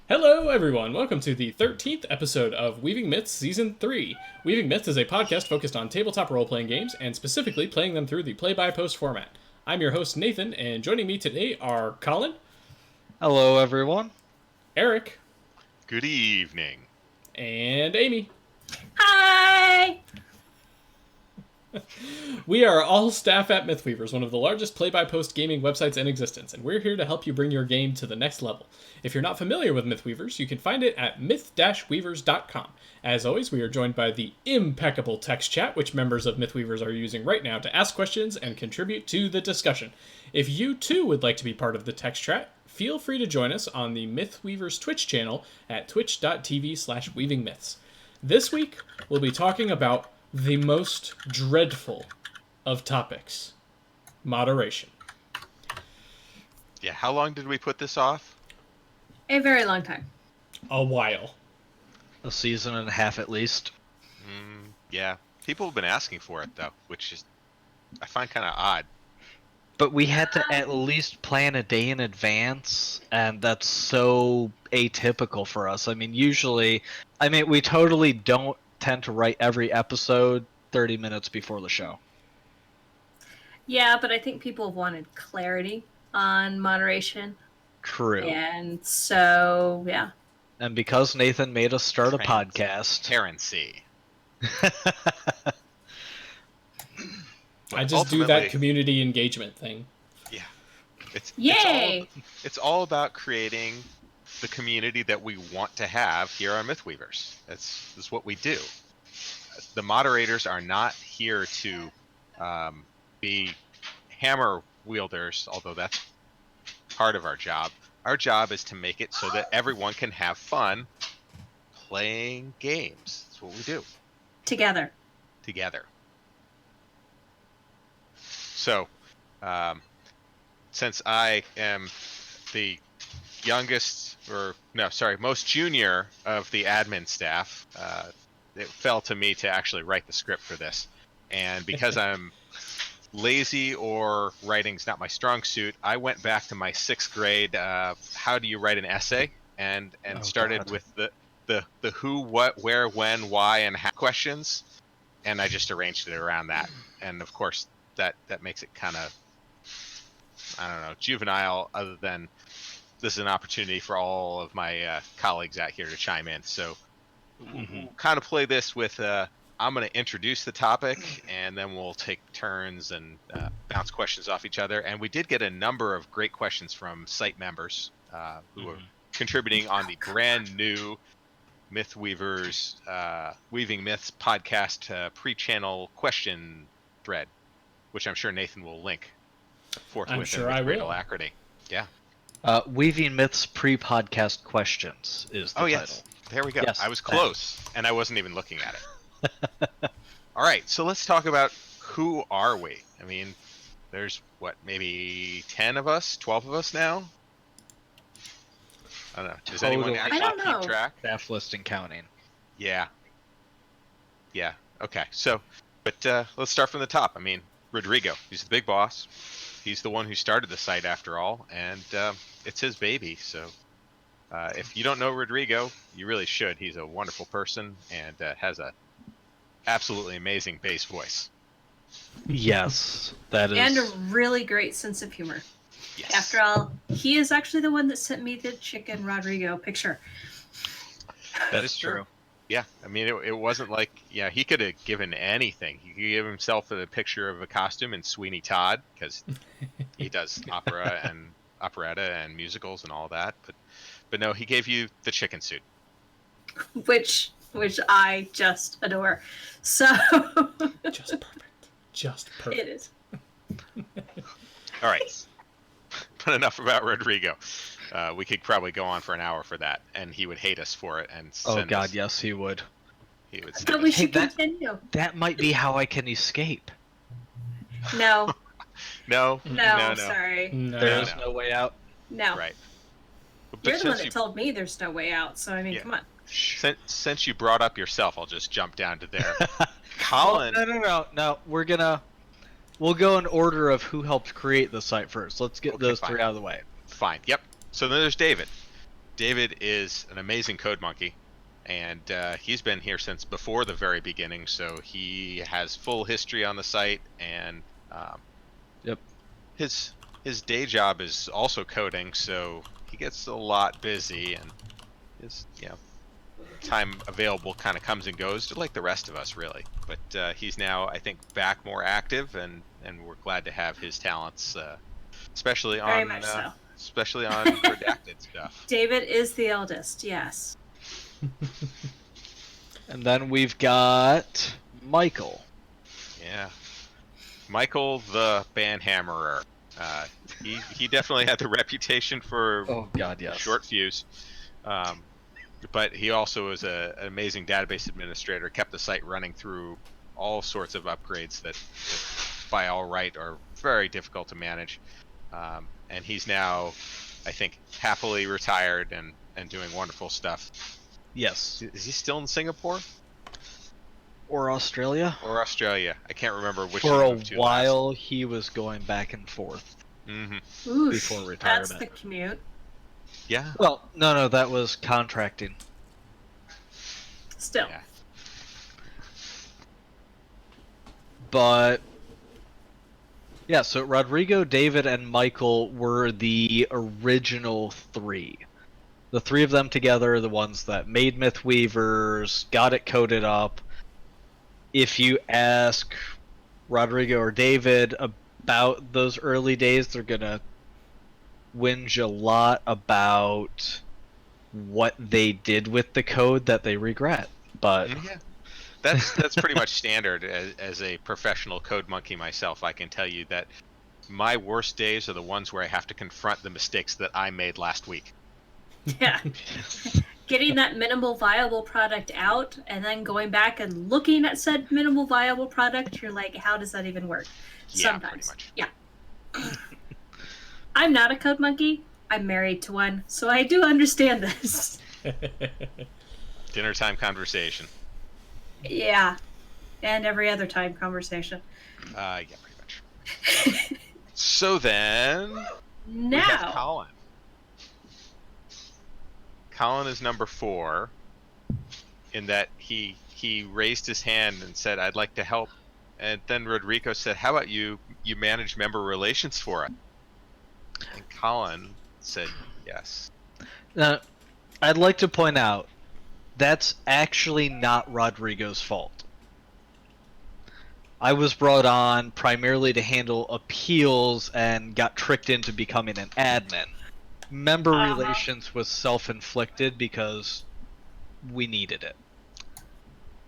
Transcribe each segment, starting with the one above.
Hello, everyone. Welcome to the 13th episode of Weaving Myths Season 3. Weaving Myths is a podcast focused on tabletop role-playing games, and specifically playing them through the play-by-post format. I'm your host, Nathan, and joining me today are Colin. Hello, everyone. Eric. Good evening. And Amy. Hi! We are all staff at Mythweavers, one of the largest play-by-post gaming websites in existence, and we're here to help you bring your game to the next level. If you're not familiar with Mythweavers, you can find it at myth-weavers.com. As always, we are joined by the impeccable text chat, which members of Mythweavers are using right now to ask questions and contribute to the discussion. If you too would like to be part of the text chat, feel free to join us on the Mythweavers Twitch channel at twitch.tv/weavingmyths. This week, we'll be talking about the most dreadful of topics: moderation. Yeah, how long did we put this off? A very long time. A while. A season and a half at least. Yeah, people have been asking for it though, which is I find kind of odd. But we had to at least plan a day in advance, and that's so atypical for us. Usually, we totally don't tend to write every episode 30 minutes before the show. Yeah, but I think people have wanted clarity on moderation. True. And so, yeah. And because Nathan made us start a podcast. Transparency. I just do that community engagement thing. Yeah. Yay! It's all about creating the community that we want to have here on Mythweavers. That's what we do. The moderators are not here to be hammer wielders, although that's part of our job. Our job is to make it so that everyone can have fun playing games. That's what we do. Together. So, since I am the most junior of the admin staff, it fell to me to actually write the script for this. And because I'm lazy or writing's not my strong suit, I went back to my 6th grade how do you write an essay and started with the who, what, where, when, why, and how questions, and I just arranged it around that. And of course that makes it kind of, I don't know, juvenile, other than this is an opportunity for all of my colleagues out here to chime in. So we'll kind of play this with I'm going to introduce the topic, and then we'll take turns and bounce questions off each other. And we did get a number of great questions from site members who are contributing on the brand new Mythweavers Weaving Myths podcast pre-channel question thread, which I'm sure Nathan will link forthwith. I'm sure I will. Alacrity. Yeah. Weaving Myths pre-podcast questions is the title. Yes. There we go. Yes, I was close, and I wasn't even looking at it. All right, so let's talk about who are we? There's, maybe 10 of us, 12 of us now? I don't know. Does anyone actually keep track? Staff list and counting. Yeah. Okay. So, but let's start from the top. Rodrigo, he's the big boss. He's the one who started the site after all, and it's his baby. So if you don't know Rodrigo, you really should. He's a wonderful person and has a absolutely amazing bass voice. Yes, that is. And a really great sense of humor. Yes. After all, he is actually the one that sent me the Chicken Rodrigo picture. That is true. Yeah, it wasn't like, he could have given anything. He could give himself a picture of a costume in Sweeney Todd, because he does opera and operetta and musicals and all that. But no, he gave you the chicken suit. Which I just adore. So Just perfect. It is. All right. But enough about Rodrigo. We could probably go on for an hour for that, and he would hate us for it. And Yes, he would. He would. But we should continue. That might be how I can escape. No. No. Sorry. No. There is no way out. No. Right. You're the one that told me there's no way out, so come on. Since you brought up yourself, I'll just jump down to there. Colin. No. We'll go in order of who helped create the site first. Let's get those three out of the way. Fine. Yep. So then there's David. David is an amazing code monkey, and he's been here since before the very beginning, so he has full history on the site, and Yep. his day job is also coding, so he gets a lot busy, and his time available kind of comes and goes, just like the rest of us, really. But he's now, I think, back more active, and we're glad to have his talents, especially Very on much so. especially on redacted stuff. David is the eldest, yes. And then we've got Michael. Yeah, Michael the Banhammerer. He definitely had the reputation for Oh God, yes. short fuse, but he also was an amazing database administrator. Kept the site running through all sorts of upgrades that by all right, are very difficult to manage. And he's now, I think, happily retired and doing wonderful stuff. Yes. Is he still in Singapore Or Australia. or Australia? I can't remember which. For he a moved to while, he was going back and forth Mm-hmm. Oosh, before that's retirement. the commute. Yeah. Well, no, that was contracting. Still. Yeah. But yeah, so Rodrigo, David, and Michael were the original three. The three of them together are the ones that made Mythweavers, got it coded up. If you ask Rodrigo or David about those early days, they're gonna whinge a lot about what they did with the code that they regret. But Yeah. That's pretty much standard. As a professional code monkey myself, I can tell you that my worst days are the ones where I have to confront the mistakes that I made last week. Yeah. Getting that minimal viable product out and then going back and looking at said minimal viable product, you're like, how does that even work? Yeah, Sometimes. pretty much. Yeah. I'm not a code monkey. I'm married to one, so I do understand this. Dinner time conversation. Yeah. And every other time conversation. Yeah, pretty much. So then we have Now. Colin. Colin is number 4 in that he raised his hand and said, "I'd like to help." And then Rodrigo said, "How about you manage member relations for us?" And Colin said, "Yes." now, I'd like to point out that's actually not Rodrigo's fault. I was brought on primarily to handle appeals and got tricked into becoming an admin. Member relations was self-inflicted because we needed it.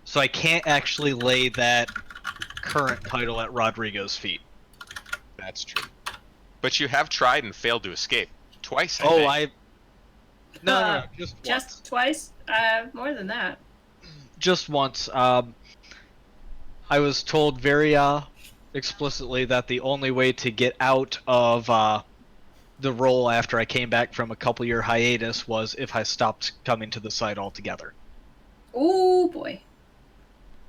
So I can't actually lay that current title at Rodrigo's feet. That's true. But you have tried and failed to escape twice. Oh, think. No, just once. Just twice? More than that. Just once. I was told very explicitly that the only way to get out of the role after I came back from a couple-year hiatus was if I stopped coming to the site altogether. Oh boy.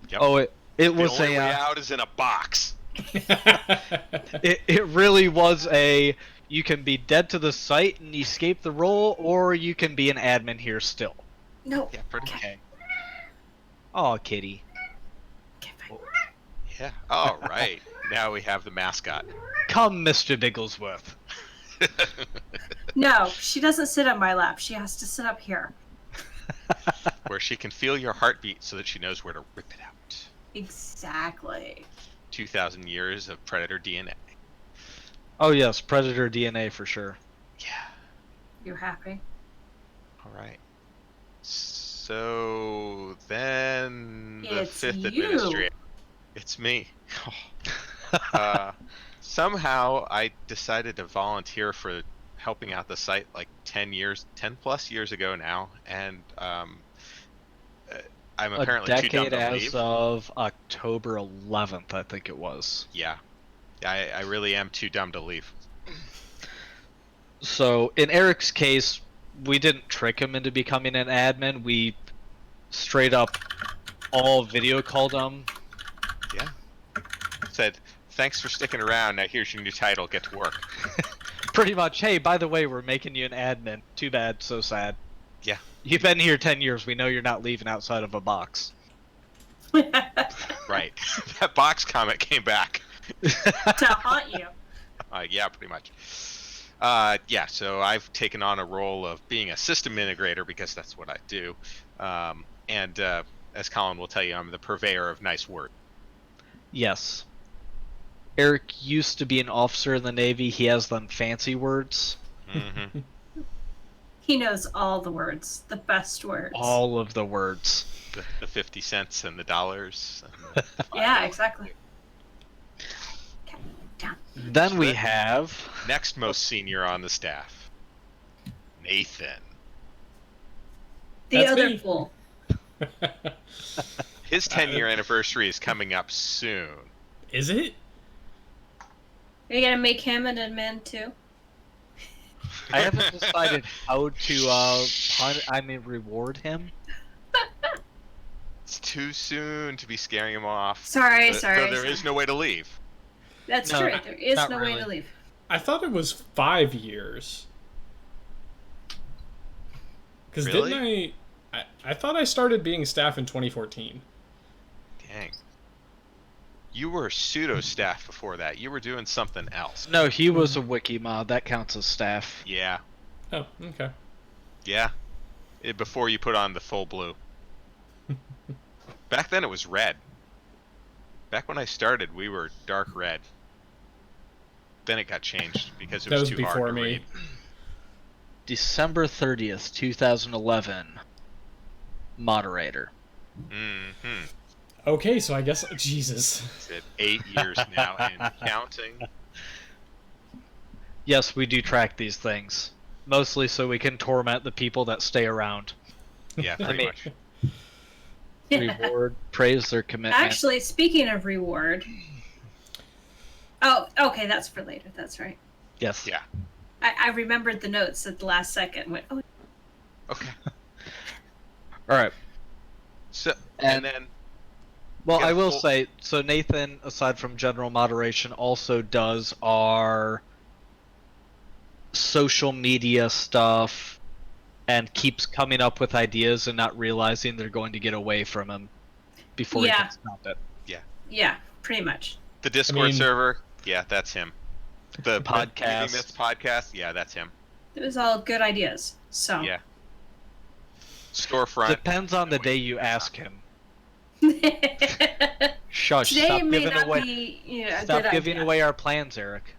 Yep. Oh, it The was only a way out is in a box. it really was a you can be dead to the site and escape the role, or you can be an admin here still. No. Yeah, pretty. Okay. Oh, kitty. Okay, fine. Yeah. All right. Now we have the mascot. Come, Mr. Bigglesworth. No, she doesn't sit on my lap. She has to sit up here. Where she can feel your heartbeat so that she knows where to rip it out. Exactly. 2,000 years of predator DNA. Oh yes, Predator DNA for sure. Yeah. You're happy? All right. So then the It's 5th you. administrator. It's me. Somehow I decided to volunteer for helping out the site like 10 plus years ago now, and I'm apparently a too dumb decade to as leave. of October 11th, I think it was. Yeah. I really am too dumb to leave. So in Eric's case, we didn't trick him into becoming an admin. We straight up all video called him. Yeah. Said, "Thanks for sticking around. Now here's your new title. Get to work." Pretty much, hey, by the way, we're making you an admin. Too bad, so sad. Yeah. You've been here 10 years. We know you're not leaving outside of a box. Right. That box comment came back. To haunt you. Yeah, pretty much. Yeah, so I've taken on a role of being a system integrator because that's what I do. And as Colin will tell you, I'm the purveyor of nice words. Yes. Eric used to be an officer in the Navy. He has them fancy words. Mm-hmm. He knows all the words, the best words. All of the words. The 50 cents and the dollars. Yeah, exactly. Okay, down. Then we have... Next most senior on the staff, Nathan. The That's other me. fool. His 10-year anniversary is coming up soon. Is it? Are you gonna make him an admin too? I haven't decided how to reward him. It's too soon to be scaring him off. Sorry. So there is no way to leave. That's No, true. There is not no way really. to leave. I thought it was 5 years. Because Really? didn't I thought I started being staff in 2014. Dang. You were pseudo staff before that. You were doing something else. No, he was a wiki mod. That counts as staff. Yeah. Oh, okay. Yeah. Before you put on the full blue. Back then it was red. Back when I started, we were dark red. Then it got changed because it That was was too hard before to me. read. December 30th, 2011. Moderator. Mm-hmm. Okay, so I guess Jesus. It's at 8 years now and counting. Yes, we do track these things. Mostly so we can torment the people that stay around. Yeah, pretty much. Reward, praise their commitment. Actually, speaking of reward. Oh, okay, that's for later. That's right. Yes. Yeah. I remembered the notes at the last second. Went, oh, Okay. Alright. So and then Well, Yeah, I will full- say, so Nathan, aside from general moderation, also does our social media stuff and keeps coming up with ideas and not realizing they're going to get away from him before he Yeah. can stop it. yeah, pretty much. the Discord mean- server, yeah, that's him. The Podcast. Reading Myths podcast, yeah, that's him. It was all good ideas. So. Yeah. Storefront. Depends on the No, day wait. you ask him. Today Shush, stop may giving not away be a stop good giving idea. away our plans, Eric.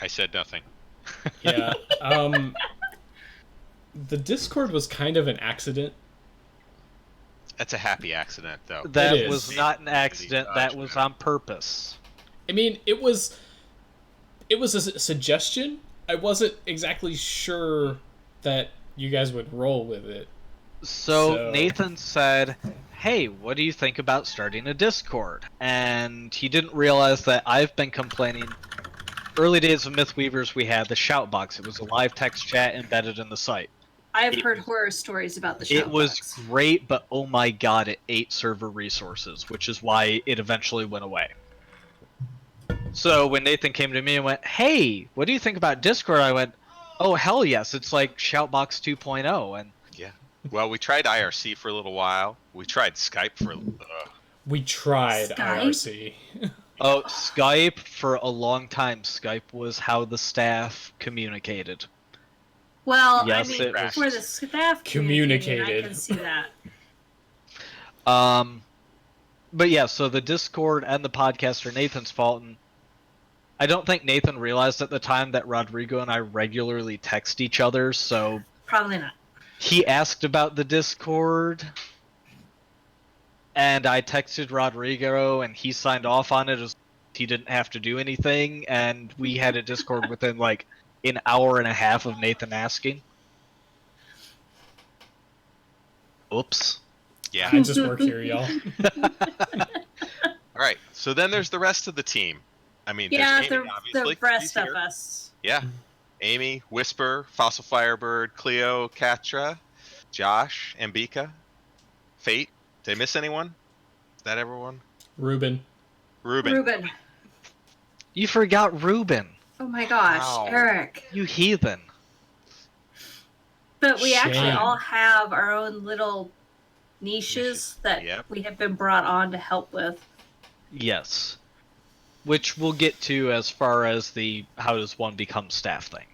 I said nothing. Yeah. The Discord was kind of an accident. That's a happy accident, though. That is. was not an accident, that was on purpose. I mean, it was a suggestion. I wasn't exactly sure that you guys would roll with it. So So- Nathan said, hey, what do you think about starting a Discord? And he didn't realize that I've been complaining. Early days of Mythweavers, we had the shout box. It was a live text chat embedded in the site. I've It heard was- horror stories about the show. It was great, but oh my god, it ate server resources, which is why it eventually went away. So when Nathan came to me and went, hey, what do you think about Discord? I went, oh, hell yes, it's like Shoutbox 2.0. And Yeah. Well, we tried IRC for a little while. We tried Skype for. We tried Skype? IRC. oh, Skype, for a long time, Skype was how the staff communicated. Well, Yes, I mean, it was- for the staff Communicated. I can see that. But yeah, so the Discord and the podcast are Nathan's fault, and I don't think Nathan realized at the time that Rodrigo and I regularly text each other, so Probably not. he asked about the Discord, and I texted Rodrigo, and he signed off on it as he didn't have to do anything, and we had a Discord within like an hour and a half of Nathan asking. Oops. Yeah. I just work here, y'all. All right. So then there's the rest of the team. I mean, Yeah, there's Amy, obviously. the rest She's of here. us. Yeah. Amy, Whisper, Fossil Firebird, Cleo, Katra, Josh, Ambika, Fate. Did I miss anyone? Is that everyone? Ruben. Ruben. You forgot Ruben. Oh my gosh, Wow. Eric. You heathen. But we actually Shame. all have our own little niches that Yep. we have been brought on to help with. Yes. Which we'll get to as far as the how does one become staff thing.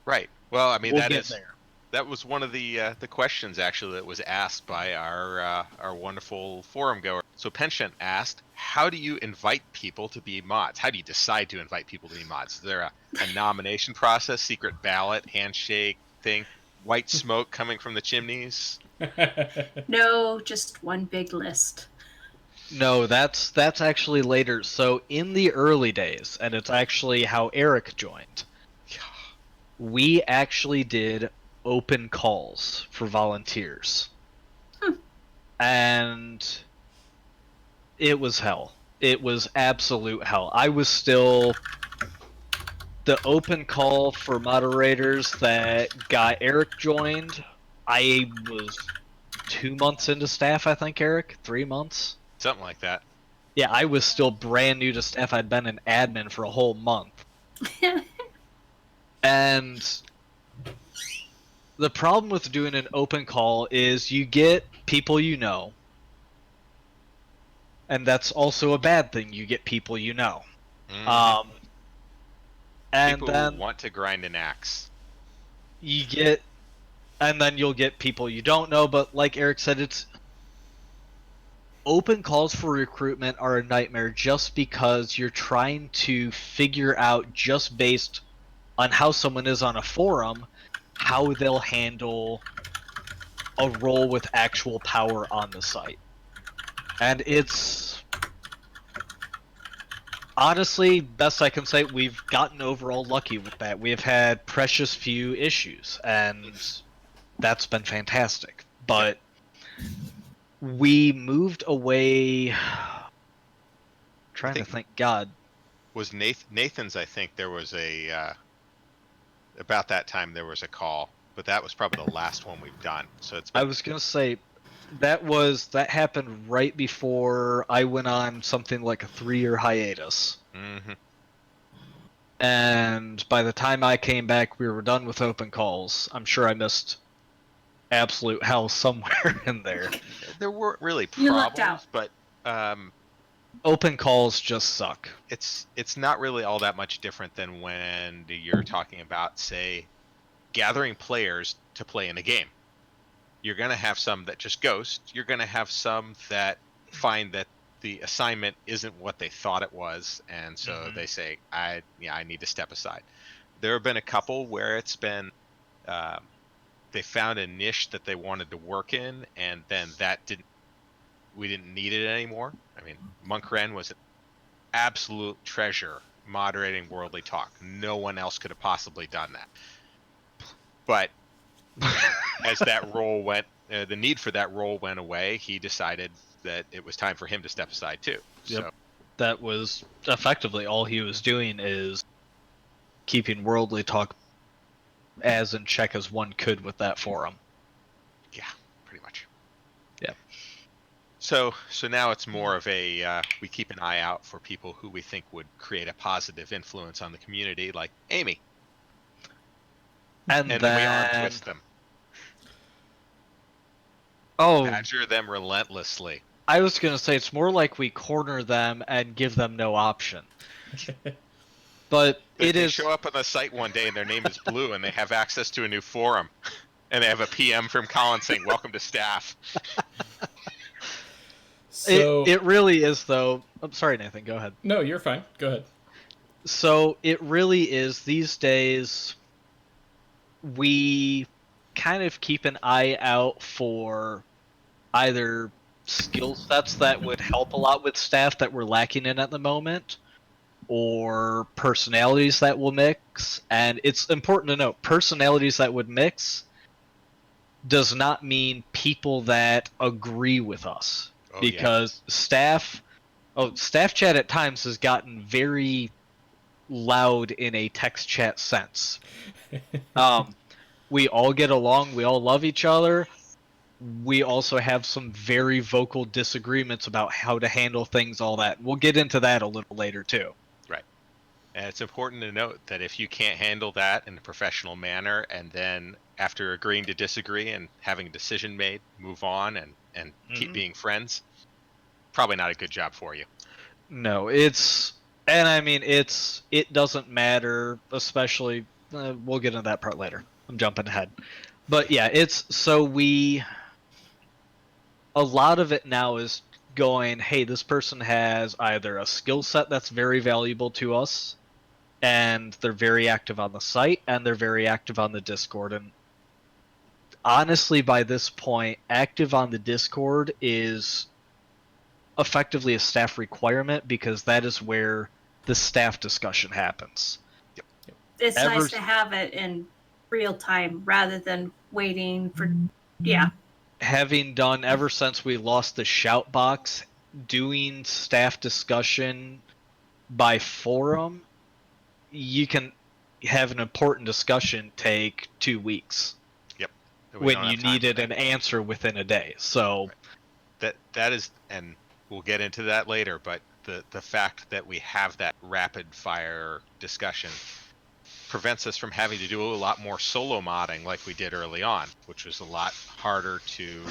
Right. Well, I mean, We'll get there. that was one of the questions actually that was asked by our wonderful forum goer. So Penchant asked, "How do you invite people to be mods? How do you decide to invite people to be mods? Is there a nomination process, secret ballot, handshake thing, white smoke coming from the chimneys?" No, just one big list. No, that's actually later. So in the early days, and it's actually how Eric joined, we actually did open calls for volunteers. And it was hell. It was absolute hell. I was still the open call for moderators that got Eric joined. I was 2 months into staff, I think, Eric. 3 months. Something like that. Yeah, I was still brand new to staff. I'd been an admin for a whole month. And the problem with doing an open call is you get people you know. And that's also a bad thing. You get people you know. Mhm. And People then who want to grind an axe. you get, and then you'll get people you don't know. But like Eric said, it's open calls for recruitment are a nightmare just because you're trying to figure out, just based on how someone is on a forum, how they'll handle a role with actual power on the site. And it's honestly, best I can say, we've gotten overall lucky with that. We've had precious few issues, and that's been fantastic. But we moved away. Trying to think. God, Was Nathan's? I think there was a about that time there was a call, but that was probably the last one we've done. So it's I been, was gonna say that happened right before I went on something like a 3-year hiatus. Mhm. And by the time I came back, we were done with open calls. I'm sure I missed absolute hell somewhere in there. There weren't really You lucked problems, out. but Open calls just suck. it's not really all that much different than when you're talking about, say, gathering players to play in a game. You're going to have some that just ghost. You're going to have some that find that the assignment isn't what they thought it was, and so they say, I need to step aside." There have been a couple where it's been they found a niche that they wanted to work in, and then we didn't need it anymore. I mean, Monk Ren was an absolute treasure moderating Worldly Talk. No one else could have possibly done that. But as that role went, the need for that role went away, he decided that it was time for him to step aside too. Yep. So That was effectively all he was doing, is keeping Worldly Talk as in check as one could with that forum. yeah, pretty much. Yeah. So now it's more of a we keep an eye out for people who we think would create a positive influence on the community, like Amy, And and then we arm twist them, badger them relentlessly. I was gonna say it's more like we corner them and give them no option. But They show up on the site one day and their name is Blue, and they have access to a new forum, and they have a PM from Colin saying, "Welcome to staff." So it really is, though. I'm sorry, Nathan. Go ahead. no, you're fine. Go ahead. So it really is, these days, we kind of keep an eye out for either skill sets that would help a lot with staff that we're lacking in at the moment, or personalities that will mix. And it's important to note, personalities that would mix does not mean people that agree with us. Oh, because staff chat at times has gotten very loud in a text chat sense. We all get along, we all love each other. We also have some very vocal disagreements about how to handle things, all that. We'll get into that a little later too. Right. And it's important to note that if you can't handle that in a professional manner, and then after agreeing to disagree and having a decision made, move on and keep being friends, probably not a good job for you. No, and I mean it doesn't matter, especially we'll get into that part later. I'm jumping ahead. But yeah, a lot of it now is going, hey, this person has either a skill set that's very valuable to us, and they're very active on the site, and they're very active on the Discord. And honestly, by this point, active on the Discord is effectively a staff requirement because that is where the staff discussion happens. It's nice to have it in real time rather than waiting for. Yeah. Having done ever since we lost the shout box, doing staff discussion by forum, you can have an important discussion take 2 weeks. Yep. When you needed an answer within a day. So that is, and we'll get into that later, but the fact that we have that rapid fire discussion prevents us from having to do a lot more solo modding like we did early on, which was a lot harder to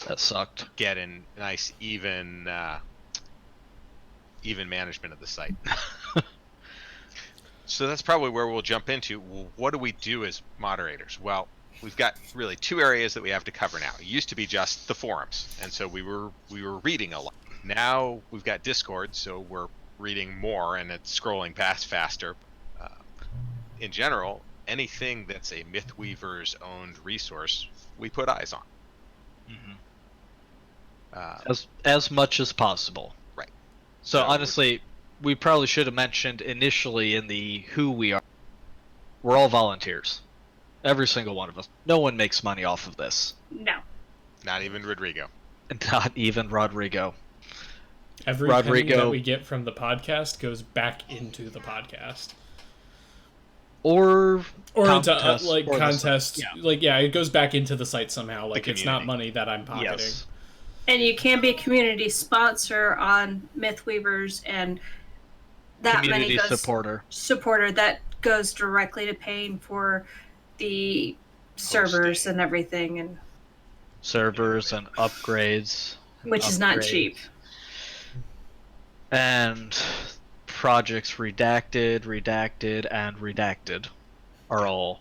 that sucked. Get in nice even management of the site. So that's probably where we'll jump into. Well, what do we do as moderators? Well, we've got really 2 areas that we have to cover now. It used to be just the forums, and so we were reading a lot. Now we've got Discord, so we're reading more and it's scrolling past faster. In general, anything that's a Mythweaver's owned resource, we put eyes on. As much as possible. Right. So honestly, we probably should have mentioned initially in the who we are. We're all volunteers. Every single one of us. No one makes money off of this. No. Not even Rodrigo. Not even Rodrigo. Every penny that we get from the podcast goes back into the podcast. Or contests, into contests. Yeah. It goes back into the site somehow. Like, it's not money that I'm pocketing. Yes. And you can be a community sponsor on Mythweavers, and that community money goes supporter that goes directly to paying for the servers and everything, and servers and upgrades, which is not cheap. And projects redacted, and redacted are all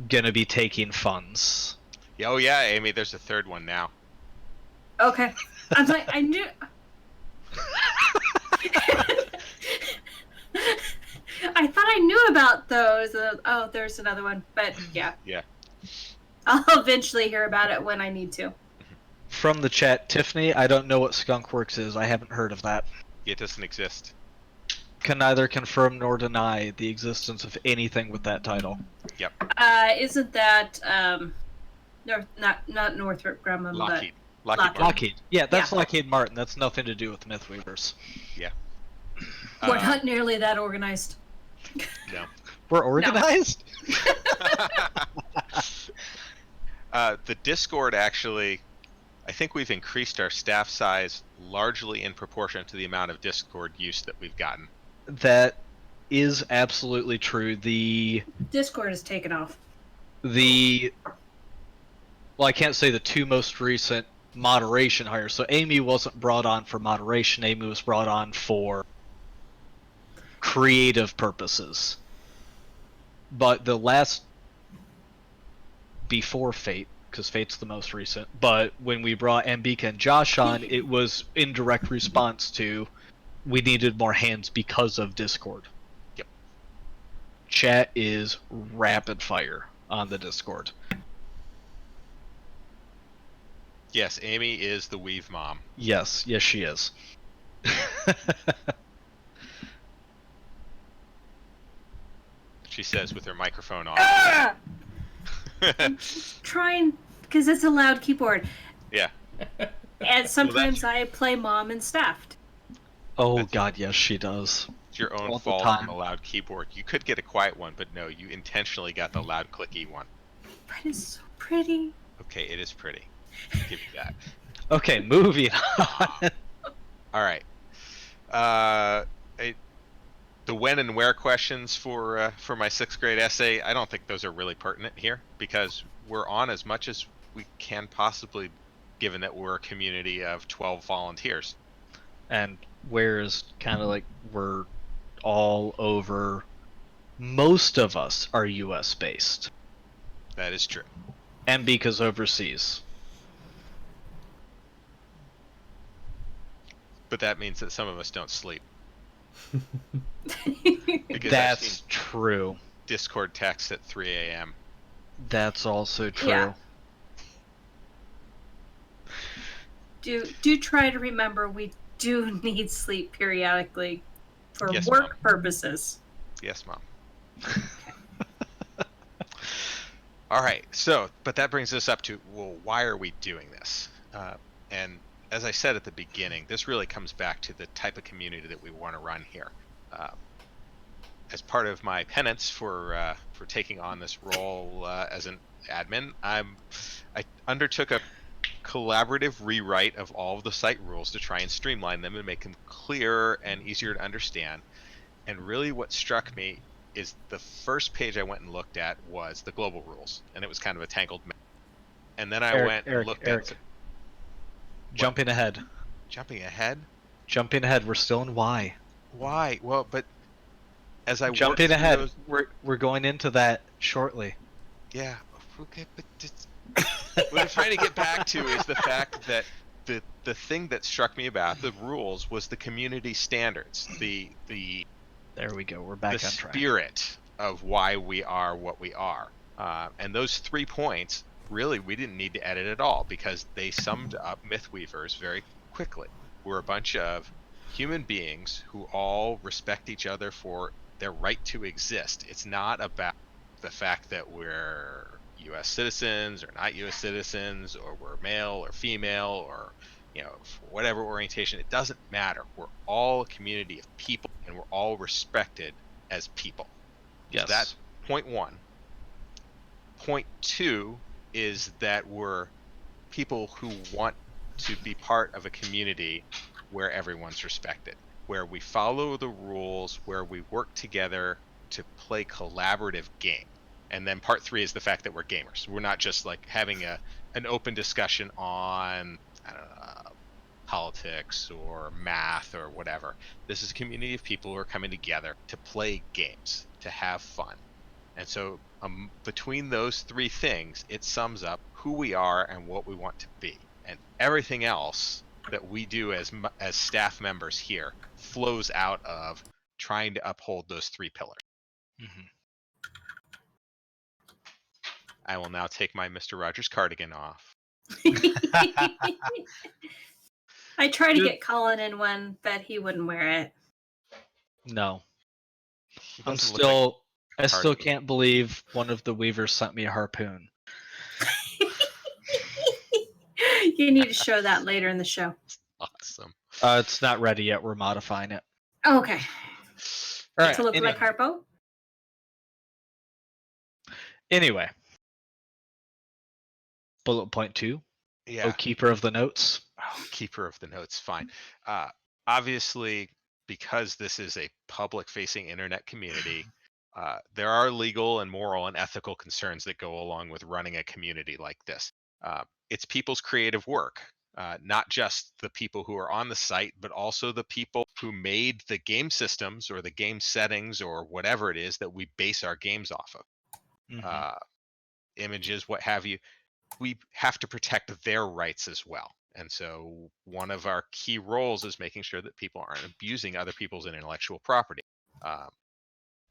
gonna be taking funds. Oh yeah, Amy, there's a 3rd one now. Okay. I'm like, I knew. I thought I knew about those. Oh, there's another one. But yeah. Yeah. I'll eventually hear about it when I need to. From the chat, Tiffany, I don't know what Skunkworks is. I haven't heard of that. It doesn't exist. Can neither confirm nor deny the existence of anything with that title. Yep. Isn't that not Northrop Grumman, Lockheed. But Lockheed. Yeah, that's Lockheed Martin. That's nothing to do with Mythweavers. Yeah. We're not nearly that organized. No. We're organized? No. The Discord actually, I think we've increased our staff size largely in proportion to the amount of Discord use that we've gotten. That is absolutely true. The Discord has taken off. Well, I can't say the 2 most recent moderation hires. So Amy wasn't brought on for moderation. Amy was brought on for creative purposes. But the last before Fate, because Fate's the most recent, but when we brought Ambika and Josh on, it was in direct response to we needed more hands because of Discord. Yep. Chat is rapid fire on the Discord. Yes, Amy is the Weave Mom. Yes, she is. She says with her microphone on. Ah! Trying, because it's a loud keyboard. Yeah. And sometimes I play mom and staffed. Oh God, yes, she does. It's your own fault on the loud keyboard. You could get a quiet one, but no, you intentionally got the loud clicky one. But it's so pretty. Okay, it is pretty. I'll give you that. Okay, moving on. All right. The when and where questions for my 6th grade essay, I don't think those are really pertinent here because we're on as much as we can possibly, given that we're a community of 12 volunteers. And whereas kind of like we're all over, most of us are US based. That is true. And because overseas. But that means that some of us don't sleep. Because I've That's seen true. Discord texts at 3 a.m. That's also true. Yeah. Do try to remember we do need sleep periodically for Yes, work Mom. purposes. Yes, Mom. All right. So, but that brings us up to, well, why are we doing this? And as I said at the beginning, this really comes back to the type of community that we want to run here. As part of my penance for taking on this role as an admin, I undertook a collaborative rewrite of all of the site rules to try and streamline them and make them clearer and easier to understand. And really what struck me is the first page I went and looked at was the global rules, and it was kind of a tangled mess. And then I went and looked at Jumping ahead. Jumping ahead. We're still in Y. Why? Well, but as I Jumping worked through ahead. those, We're going into that shortly. yeah, okay, but what I'm trying to get back to is the fact that the thing that struck me about the rules was the community standards, the There we go. We're back on track. spirit of why we are what we are. And those 3 points, really, we didn't need to edit at all because they summed up Mythweavers very quickly. We're a bunch of human beings who all respect each other for their right to exist. It's not about the fact that we're U.S. citizens or not U.S. citizens, or we're male or female, or for whatever orientation. It doesn't matter. We're all a community of people, and we're all respected as people. Yes. So that's point 1. Point 2 is that we're people who want to be part of a community where everyone's respected, where we follow the rules, where we work together to play collaborative game. And then part 3 is the fact that we're gamers. We're not just like having an open discussion on, I don't know, politics or math or whatever. This is a community of people who are coming together to play games, to have fun. And so between those 3 things, it sums up who we are and what we want to be. And everything else that we do as staff members here flows out of trying to uphold those 3 pillars. Mm-hmm. I will now take my Mr. Rogers cardigan off. I tried to get Colin in one, but he wouldn't wear it. No. It I doesn't look like still can't believe one of the Weavers sent me a harpoon. You need to show that later in the show. awesome. It's not ready yet. We're modifying it. Okay. All right. To look like Harpo? Anyway. Bullet point 2. Yeah. Oh, keeper of the notes. Oh, keeper of the notes, fine. Obviously, because this is a public-facing internet community, there are legal and moral and ethical concerns that go along with running a community like this. It's people's creative work, not just the people who are on the site, but also the people who made the game systems or the game settings or whatever it is that we base our games off of. Mm-hmm. Images, what have you. We have to protect their rights as well. And so one of our key roles is making sure that people aren't abusing other people's intellectual property.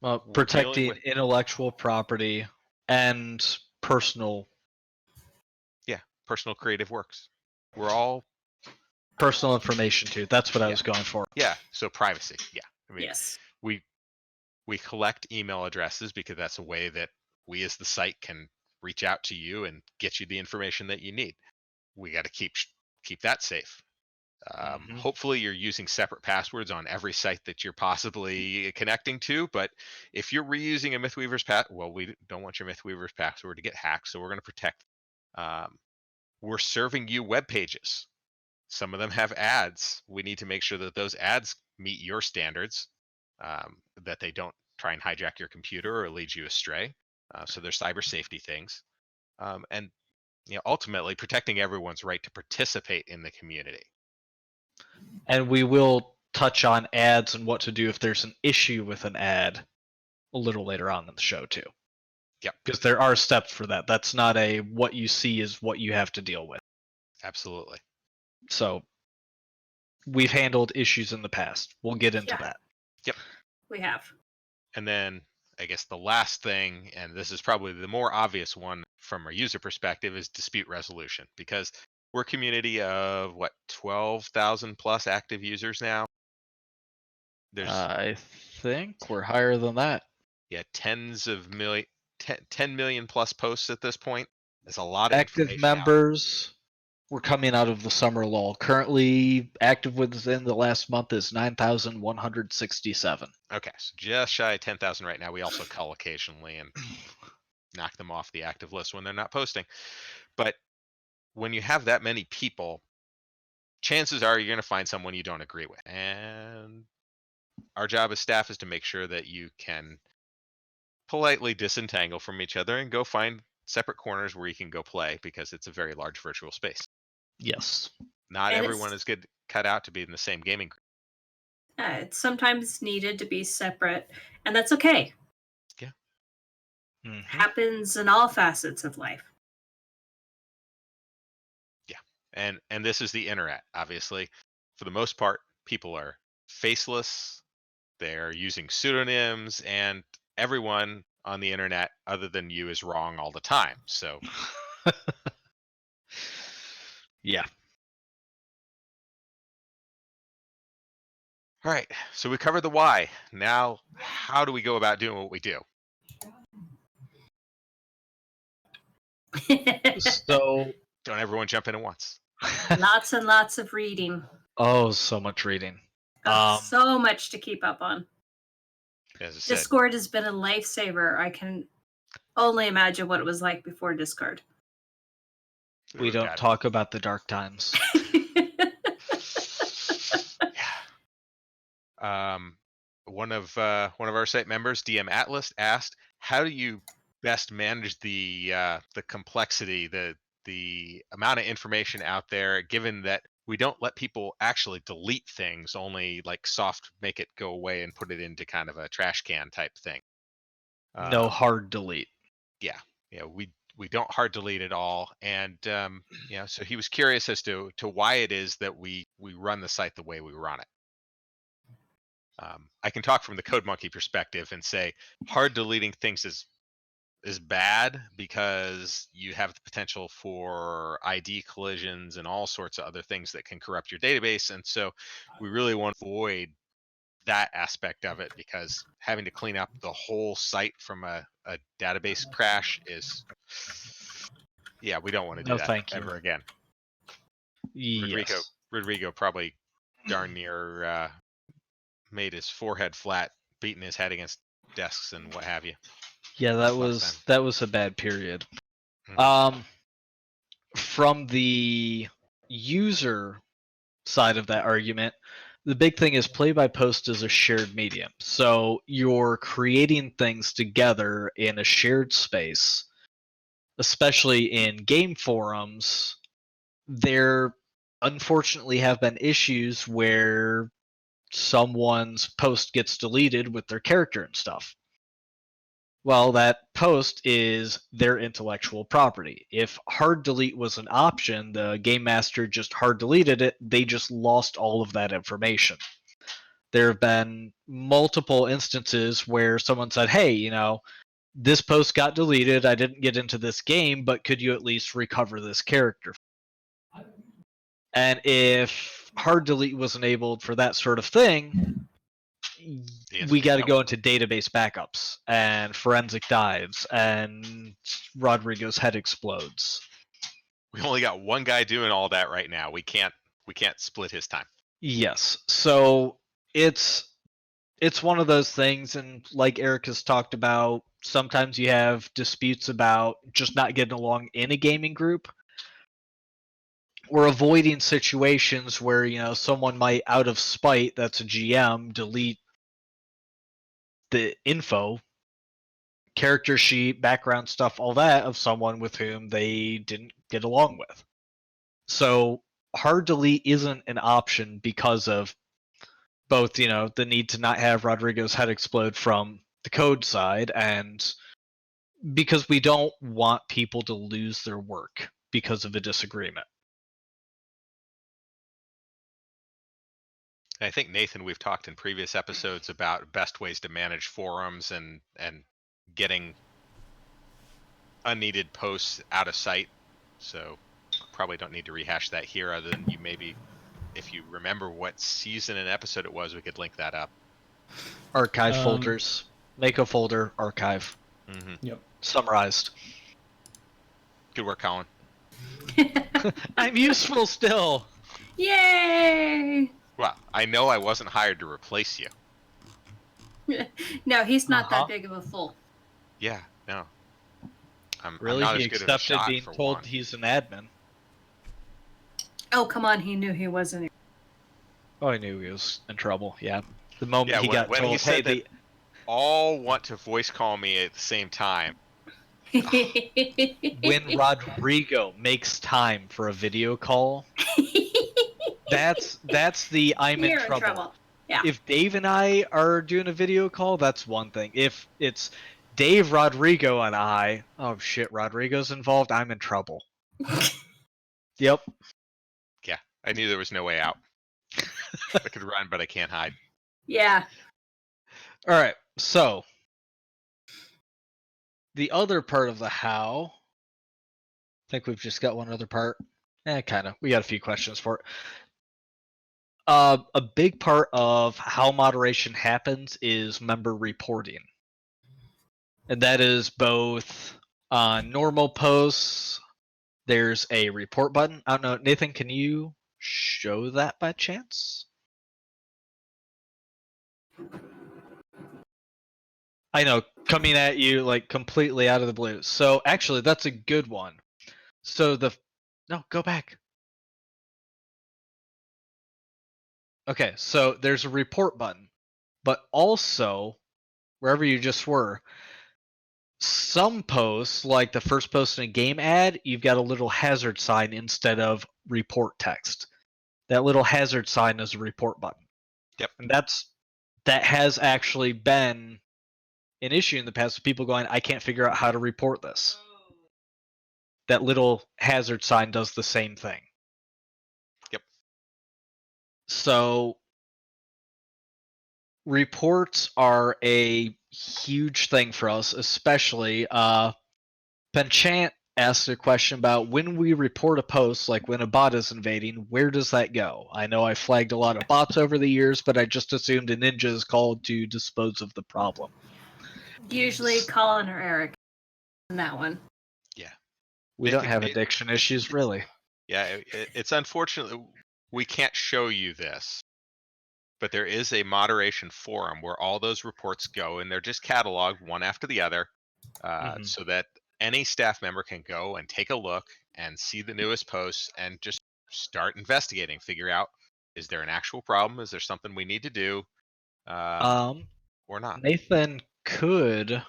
Well, protecting intellectual property and personal creative works. We're all personal information too. That's what I was going for. Yeah, so privacy. Yeah. I mean, yes. We collect email addresses because that's a way that we as the site can reach out to you and get you the information that you need. We got to keep that safe. Hopefully you're using separate passwords on every site that you're possibly connecting to, but if you're reusing a Mythweaver's we don't want your Mythweaver's password to get hacked, so we're going to protect. We're serving you web pages. Some of them have ads. We need to make sure that those ads meet your standards. that they don't try and hijack your computer or lead you astray. So there's cyber safety things, and ultimately protecting everyone's right to participate in the community. And we will touch on ads and what to do if there's an issue with an ad a little later on in the show too. Yep. Because there are steps for that. That's not a what you see is what you have to deal with. Absolutely. So we've handled issues in the past. We'll get into that. Yep. We have. And then I guess the last thing, and this is probably the more obvious one from a user perspective, is dispute resolution, because we're a community of 12,000 plus active users now. There's I think we're higher than that. tens of 10 million plus posts at this point. There's a lot of Active information out. members. We're coming out of the summer lull. Currently active within the last month is 9,167. Okay, so just shy of 10,000 right now. We also cull occasionally and knock them off the active list when they're not posting. But when you have that many people, chances are you're going to find someone you don't agree with. And our job as staff is to make sure that you can politely disentangle from each other and go find separate corners where you can go play, because it's a very large virtual space. Yes. Not And everyone is good cut out to be in the same gaming group. It's sometimes needed to be separate, and that's okay. Yeah. Mhm. Happens in all facets of life. Yeah. And this is the internet, obviously. For the most part, people are faceless. They're using pseudonyms, and everyone on the internet other than you is wrong all the time. So Yeah. all right, so we covered the why. Now, how do we go about doing what we do? So Don't everyone jump in at once. Lots and lots of reading. oh, so much reading. So much to keep up on. As I said, Discord has been a lifesaver. I can only imagine what it was like before Discord. We don't God. talk about the dark times. One of our site members, DM Atlas, asked, "How do you best manage the complexity, the amount of information out there, given that we don't let people actually delete things, only like soft make it go away and put it into kind of a trash can type thing?" No hard delete. Yeah, we don't hard delete at all, and so he was curious as to why it is that we run the site the way we run it. I can talk from the Code Monkey perspective and say hard deleting things is bad, because you have the potential for ID collisions and all sorts of other things that can corrupt your database, and so we really want to avoid that aspect of it, because having to clean up the whole site from a database crash is, we don't want to do No, that thank you. ever again. Yes. Rodrigo probably darn near made his forehead flat, beating his head against desks and what have you. Yeah, that was a bad period. From the user side of that argument, the big thing is play by post is a shared medium. So you're creating things together in a shared space, especially in game forums. There unfortunately have been issues where someone's post gets deleted with their character and stuff. Well, that post is their intellectual property. If hard delete was an option, the game master just hard deleted it, they just lost all of that information. There have been multiple instances where someone said, hey, this post got deleted, I didn't get into this game, but could you at least recover this character? And if hard delete was enabled for that sort of thing, we got to go into database backups and forensic dives, and Rodrigo's head explodes. We only got one guy doing all that right now. We can't split his time. Yes, so it's one of those things, and like Eric has talked about, sometimes you have disputes about just not getting along in a gaming group. We're avoiding situations where someone might, out of spite, that's a GM, delete the info, character sheet, background stuff, all that of someone with whom they didn't get along with. So hard delete isn't an option because of both, the need to not have Rodrigo's head explode from the code side, and because we don't want people to lose their work because of a disagreement. I think, Nathan, we've talked in previous episodes about best ways to manage forums and getting unneeded posts out of sight. So probably don't need to rehash that here, other than you maybe, if you remember what season and episode it was, we could link that up. Archive folders. Make a folder, archive. Yep. Summarized. Good work, Colin. I'm useful still. Yay! Well, I know I wasn't hired to replace you. No, he's not Uh-huh. that big of a fool. Yeah, no. I'm Really, not he as good of a accepted shot being for told one. he's an admin. Oh, come on, he knew he wasn't. Oh, I knew he was in trouble. Yeah, the moment Yeah, he got when told, he said "Hey, that all want to voice call me at the same time. when Rodrigo makes time for a video call, that's the I'm You're in trouble. Yeah. If Dave and I are doing a video call, that's one thing. If it's Dave, Rodrigo, and I, oh shit, Rodrigo's involved, I'm in trouble. Yep. Yeah, I knew there was no way out. I could run, but I can't hide. Yeah. All right, so the other part of the how, I think we've just got one other part. Kind of. We got a few questions for it. A big part of how moderation happens is member reporting. And that is both on normal posts, there's a report button. I don't know, Nathan, can you show that by chance? I know, coming at you like completely out of the blue. So actually, that's a good one. So no, go back. Okay, so there's a report button, but also wherever you just were, some posts, like the first post in a game ad, you've got a little hazard sign instead of report text. That little hazard sign is a report button. Yep. And that has actually been an issue in the past with people going, I can't figure out how to report this. That little hazard sign does the same thing. Yep. So reports are a huge thing for us, especially Penchant asked a question about when we report a post, like when a bot is invading, where does that go? I know I flagged a lot of bots over the years, but I just assumed a ninja is called to dispose of the problem. Usually Colin or Eric in that one. Yeah. We don't have addiction issues, really. Yeah, it's unfortunate we can't show you this, but there is a moderation forum where all those reports go, and they're just cataloged one after the other, so that any staff member can go and take a look and see the newest posts and just start investigating, figure out, is there an actual problem? Is there something we need to do? Or not? Nathan could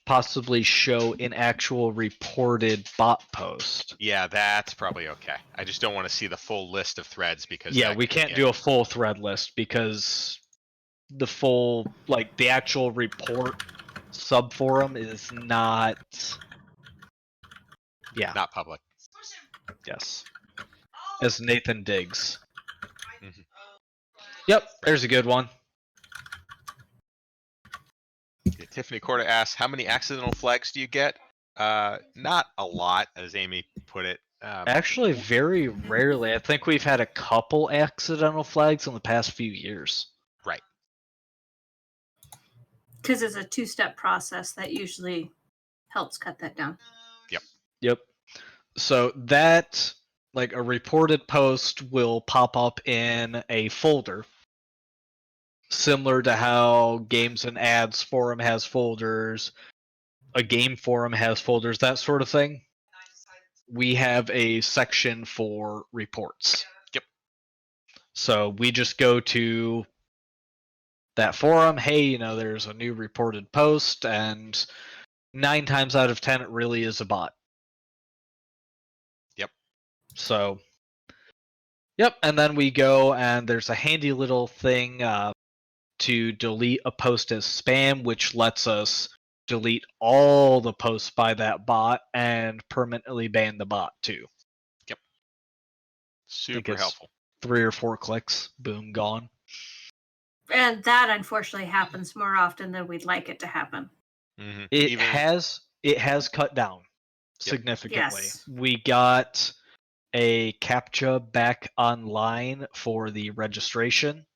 possibly show an actual reported bot post. Yeah, that's probably okay. I just don't want to see the full list of threads because we can't do a full thread list because the full, like the actual report subforum is not not public. Yes. As Nathan digs. Mhm. Yep, there's a good one. Yeah, Tiffany Corda asks, how many accidental flags do you get? Not a lot, as Amy put it. Actually, very rarely. I think we've had a couple accidental flags in the past few years. Right. Because it's a two-step process that usually helps cut that down. Yep. So that, like a reported post will pop up in a folder, similar to how Games and Ads forum has folders, a game forum has folders, that sort of thing. We have a section for reports. Yep. So we just go to that forum, hey, there's a new reported post, and 9 times out of 10 it really is a bot. Yep. So, yep, and then we go and there's a handy little thing to delete a post as spam, which lets us delete all the posts by that bot and permanently ban the bot too. Yep. I think Super it's helpful. 3 or 4 clicks, boom, gone. And that unfortunately happens more often than we'd like it to happen. Mm-hmm. It has cut down significantly. Yes. We got a CAPTCHA back online for the registration,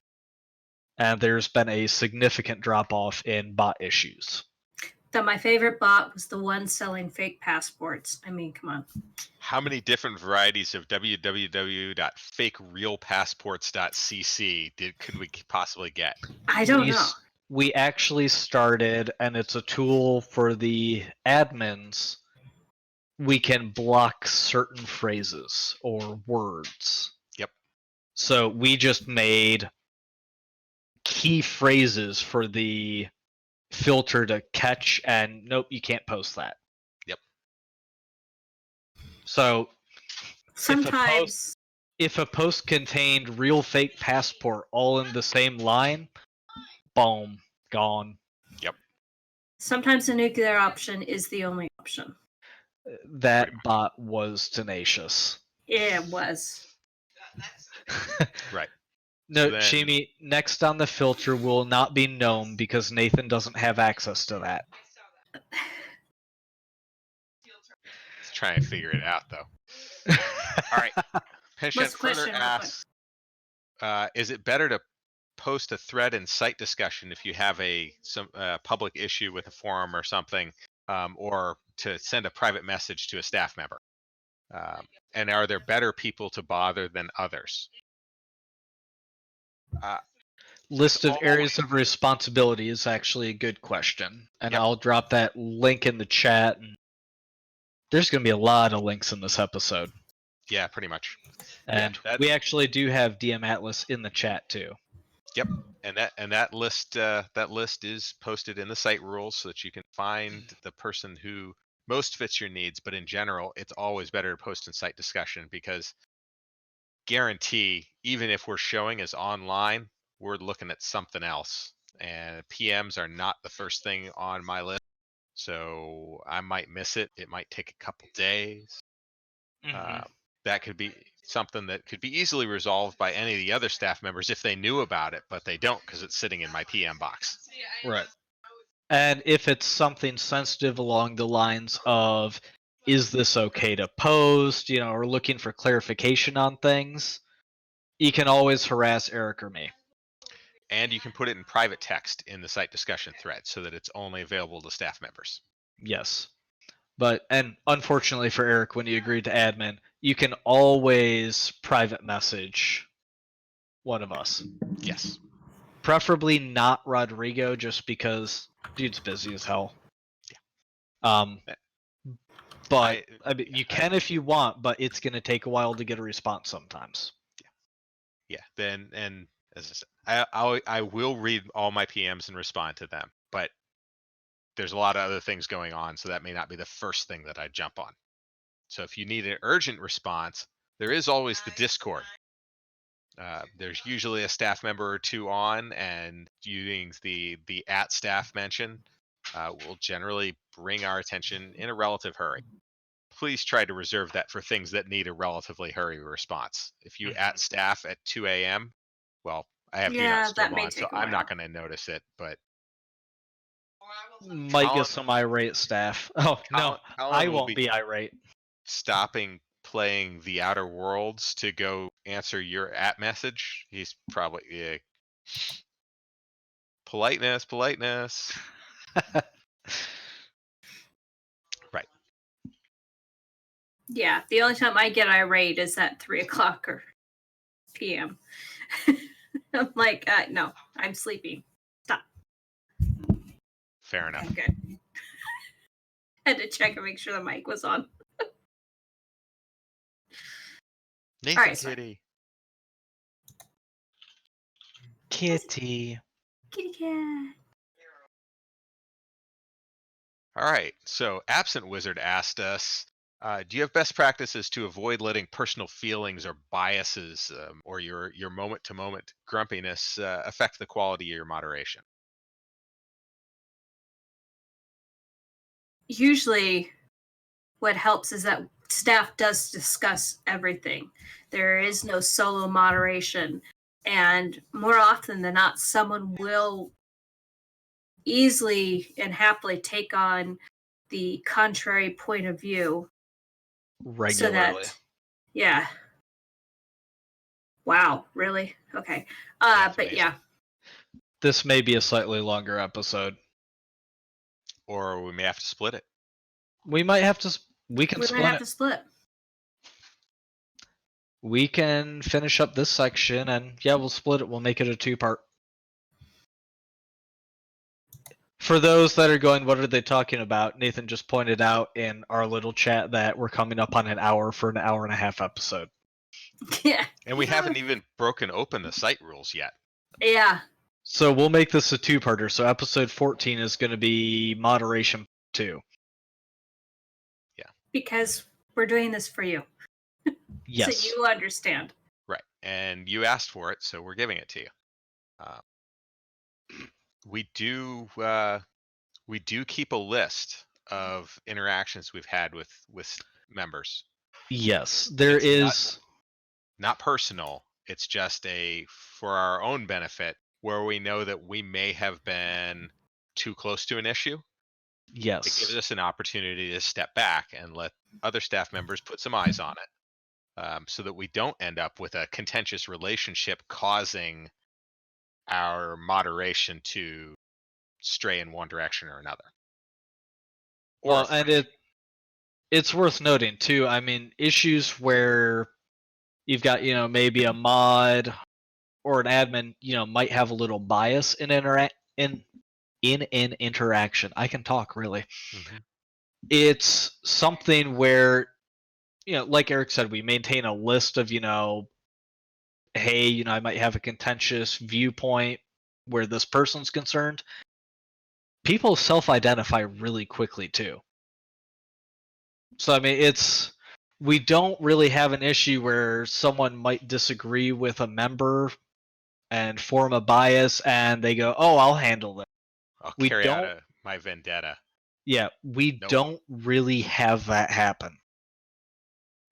and there's been a significant drop off in bot issues. My favorite bot was the one selling fake passports. I mean, come on. How many different varieties of www.fakerealpassports.cc could we possibly get? I don't know. We actually started, and it's a tool for the admins. We can block certain phrases or words. Yep. So we just made key phrases for the filter to catch, and nope, you can't post that. Yep. So Sometimes if a post contained real fake passport all in the same line, boom, gone. Yep. sometimes the nuclear option is the only option. That bot was tenacious. Yeah, it was. Right. No, So then- Shamey, next on the filter will not be gnome because Nathan doesn't have access to that. Let's try and figure it out, though. All right. Penchant What's the further question, real asks, is it better to post a thread in site discussion if you have some public issue with a forum or something, or to send a private message to a staff member? And are there better people to bother than others? List of Always- areas of responsibility is actually a good question, and Yep. I'll drop that link in the chat. And there's going to be a lot of links in this episode, Yeah, pretty much. and that- we actually do have DM Atlas in the chat too. Yep. And that list is posted in the site rules so that you can find the person who most fits your needs. But in general, it's always better to post in site discussion because guarantee, even if we're showing as online, we're looking at something else. And PMs are not the first thing on my list. So I might miss it. It might take a couple days. That could be something that could be easily resolved by any of the other staff members if they knew about it, but they don't because it's sitting in my PM box. Right. And if it's something sensitive along the lines of, is this okay to post, or looking for clarification on things, you can always harass Eric or me. And you can put it in private text in the site discussion thread so that it's only available to staff members. Yes. And unfortunately for Eric, when you agreed to admin, you can always private message one of us. Yes. Preferably not Rodrigo, just because dude's busy as hell. But I mean, you can if you want, but it's going to take a while to get a response sometimes. Yeah. Then, and as I said, I will read all my PMs and respond to them, but there's a lot of other things going on, so that may not be the first thing that I jump on. So if you need an urgent response, there is always the Discord. There's usually a staff member or two on, and using the @staff mention will generally bring our attention in a relative hurry. Please try to reserve that for things that need a relatively hurry response. If you @staff at 2 a.m., well, I have Yeah, Peanut that still may on, so take a I'm not while. going to notice it. But Might Colin- get some irate staff. Oh, no, Colin I will won't be irate. stopping playing the Outer Worlds to go answer your message. He's probably politeness. Right. Yeah, the only time I get irate is at 3:00 or PM. I'm like, no, I'm sleeping. Stop. Fair enough. Okay, good. Had to check and make sure the mic was on. Nathan Alright, so- Kitty. Kitty. Kitty cat. All right. So, Absent Wizard asked us, do you have best practices to avoid letting personal feelings or biases or your moment-to-moment grumpiness affect the quality of your moderation? Usually, what helps is that staff does discuss everything. There is no solo moderation. And more often than not, someone will easily and happily take on the contrary point of view so Regularly. that, yeah. Wow, really? Okay. Yeah, it's But amazing. yeah, This may be a slightly longer episode. Or we may have to split it. We might have to. We can we might split have it. to split. We can finish up this section, and yeah, we'll split it. We'll make it a 2-part. For those that are going, what are they talking about? Nathan just pointed out in our little chat that we're coming up on an hour for an hour and a half episode. Yeah. And we haven't even broken open the site rules yet. Yeah. So we'll make this a 2-parter. So episode 14 is going to be moderation 2. Because we're doing this for you. Yes. So you understand. Right. And you asked for it, so we're giving it to you. We do keep a list of interactions we've had with members. Yes. There It's is. not personal. It's just for our own benefit where we know that we may have been too close to an issue. It Yes. gives us an opportunity to step back and let other staff members put some eyes on it, so that we don't end up with a contentious relationship causing our moderation to stray in one direction or another. Well, and it's worth noting too. I mean, issues where you've got, maybe a mod or an admin, might have a little bias in an interaction. I can talk, really. Mhm. It's something where, like Eric said, we maintain a list of, hey, I might have a contentious viewpoint where this person's concerned. People self-identify really quickly too. So I mean, we don't really have an issue where someone might disagree with a member and form a bias, and they go, "Oh, I'll handle it." I'll We carry out don't. my vendetta. Yeah, we Nope. don't really have that happen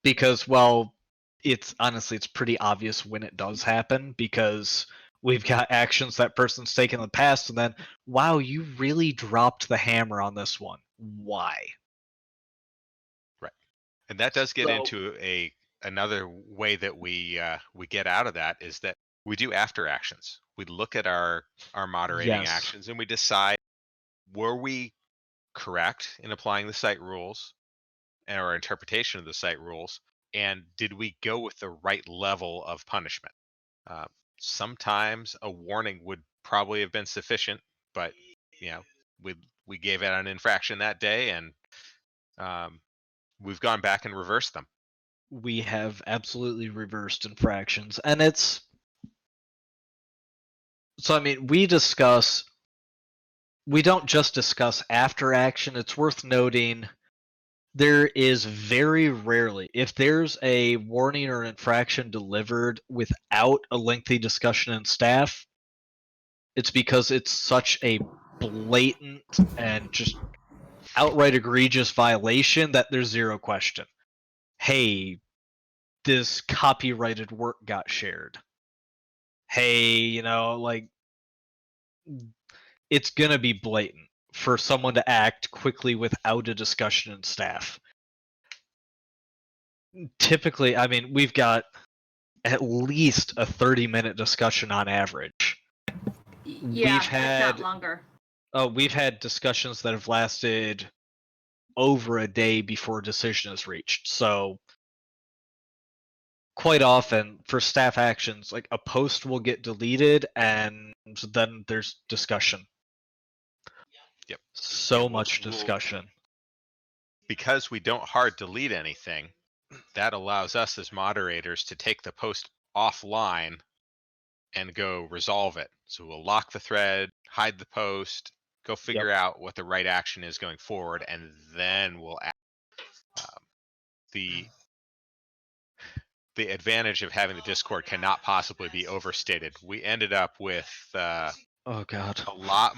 because, well, it's pretty obvious when it does happen because we've got actions that person's taken in the past, and then, wow, you really dropped the hammer on this one. Why? Right. And that does get So- into another way that we get out of that is that we do after actions. We look at our moderating Yes. actions and we decide, were we correct in applying the site rules and our interpretation of the site rules, and did we go with the right level of punishment? Uh, Sometimes a warning would probably have been sufficient, but we gave it an infraction that day, and we've gone back and reversed them. We have absolutely reversed infractions, and so I mean, we don't just discuss after action. It's worth noting there is very rarely, if there's a warning or infraction delivered without a lengthy discussion in staff, it's because it's such a blatant and just outright egregious violation that there's zero question. Hey, this copyrighted work got shared. Hey, like, it's gonna be blatant for someone to act quickly without a discussion in staff. Typically, I mean, we've got at least a 30-minute discussion on average. Yeah, if not longer. We've had discussions that have lasted over a day before a decision is reached. So quite often for staff actions, like a post will get deleted and then there's discussion. Yep. So And much discussion. Because we don't hard delete anything, that allows us as moderators to take the post offline and go resolve it. So we'll lock the thread, hide the post, go figure out what the right action is going forward, and then we'll act. The advantage of having the Discord cannot possibly be overstated. We ended up with Oh God. a lot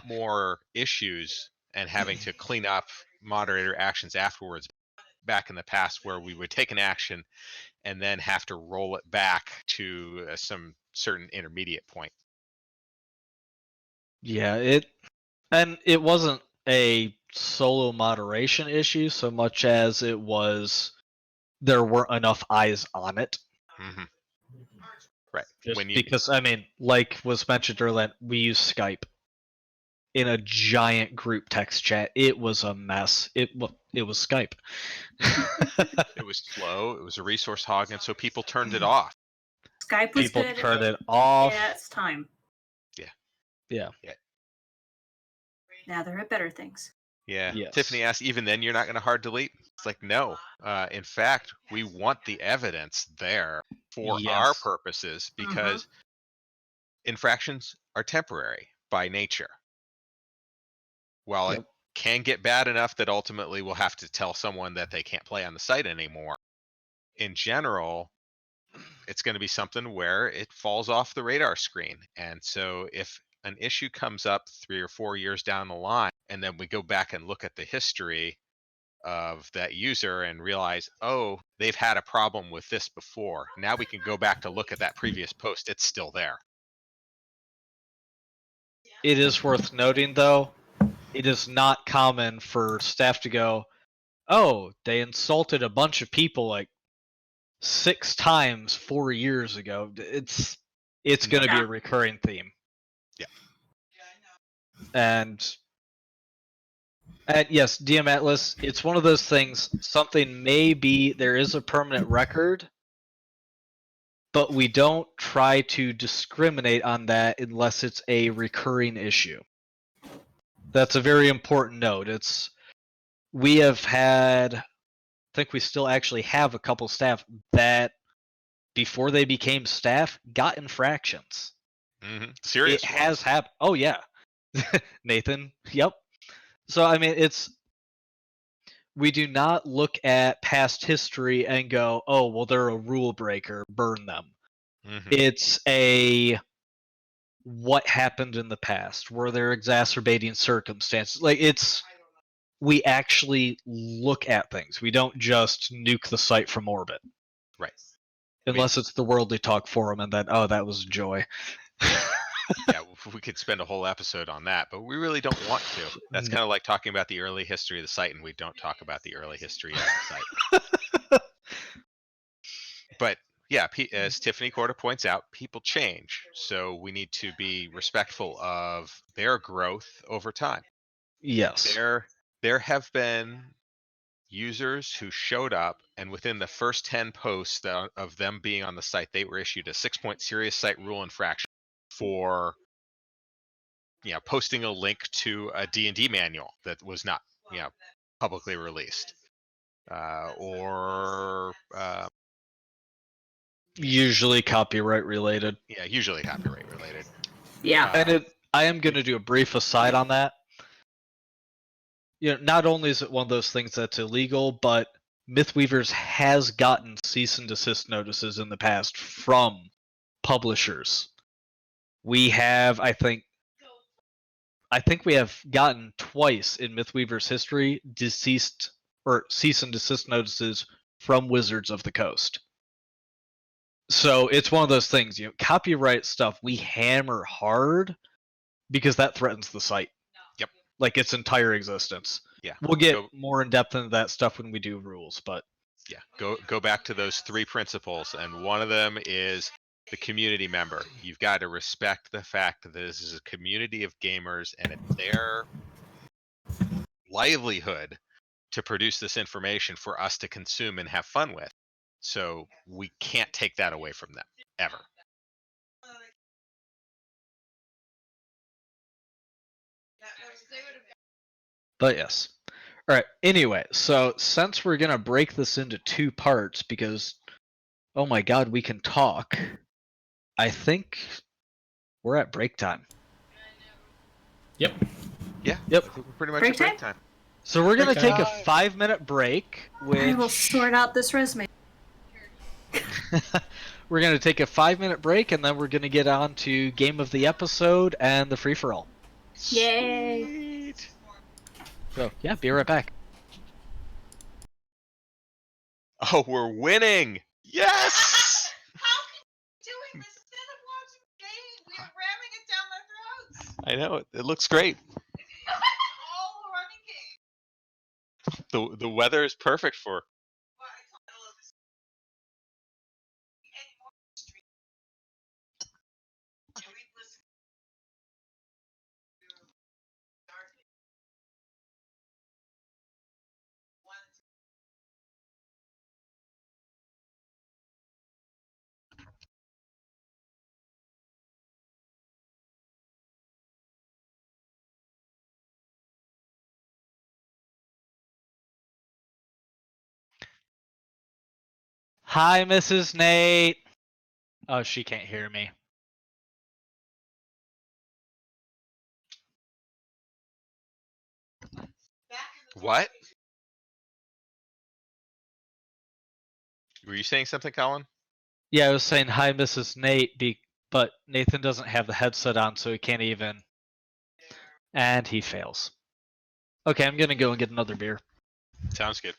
more issues and having to clean up moderator actions afterwards back in the past, where we would take an action and then have to roll it back to some certain intermediate point. Yeah, it wasn't a solo moderation issue so much as it was there weren't enough eyes on it. Mm-hmm. Right. Just because, I mean, like was mentioned earlier, we use Skype in a giant group text chat. It was a mess. It was Skype. It was slow. It was a resource hog, and so people turned it off. Skype was People good. turned it off. Yeah, it's time. Yeah. Now there are better things. Yeah. Yes. Tiffany asked, even then you're not going to hard delete? It's like, no. In fact, we want the evidence there for our Yes. purposes, because infractions are temporary by nature. While it can get bad enough that ultimately we'll have to tell someone that they can't play on the site anymore, in general, it's going to be something where it falls off the radar screen. And so if an issue comes up 3 or 4 years down the line, and then we go back and look at the history of that user and realize, oh, they've had a problem with this before. Now we can go back to look at that previous post. It's still there. It is worth noting, though, it is not common for staff to go, oh, they insulted a bunch of people like 6 times 4 years ago. It's going to be a recurring theme. Yeah. And yes, DM Atlas, it's one of those things, something maybe there is a permanent record, but we don't try to discriminate on that unless it's a recurring issue. That's a very important note. We have had, I think we still actually have a couple staff that, before they became staff, got infractions. Serious. It has happened. Oh yeah, Nathan. Yep. So I mean, we do not look at past history and go, oh well, they're a rule breaker, burn them. It's what happened in the past? Were there exacerbating circumstances? Like we actually look at things. We don't just nuke the site from orbit. Right. Unless it's the Worldly Talk forum, and then that was joy. Yeah, we could spend a whole episode on that, but we really don't want to. That's kind of like talking about the early history of the site, and we don't talk about the early history of the site. But yeah, as Tiffany Corda points out, people change, so we need to be respectful of their growth over time. Yes. There have been users who showed up, and within the first 10 posts of them being on the site, they were issued a 6-point serious site rule infraction for posting a link to a D&D manual that was not publicly released, or usually copyright related. Yeah, usually copyright related. Yeah. And I am going to do a brief aside on that. Not only is it one of those things that's illegal, but Mythweavers has gotten cease and desist notices in the past from publishers. We have, I think we have gotten twice in Mythweavers history cease and desist notices from Wizards of the Coast. So it's one of those things, copyright stuff we hammer hard because that threatens the site. Yep. Like its entire existence. Yeah. We'll get more in depth into that stuff when we do rules, but yeah, go back to those 3 principles, and one of them is the community member. You've got to respect the fact that this is a community of gamers, and it's their livelihood to produce this information for us to consume and have fun with. So we can't take that away from them, ever. But yes. All right. Anyway, so since we're going to break this into 2 parts because, oh my god, we can talk. I think we're at break time. Yep. Yeah. Yep. I think we're pretty much Break at break time. So we're gonna Break take a time. 5-minute break, I will which sort out this resume. we're gonna take a 5-minute break, and then we're gonna get on to game of the episode and the free for all. Yay. Sweet. So yeah, be right back. Oh, we're winning! Yes! Doing this instead of watching game, we are ramming it down their throats. I know it looks great. All running game. The weather is perfect for. Well, I thought all of this. Any more stream. Can we listen to Dark one? Hi, Mrs. Nate. Oh, she can't hear me. What? Were you saying something, Colin? Yeah, I was saying hi, Mrs. Nate, but Nathan doesn't have the headset on, so he can't even. And he fails. Okay, I'm gonna go and get another beer. Sounds good.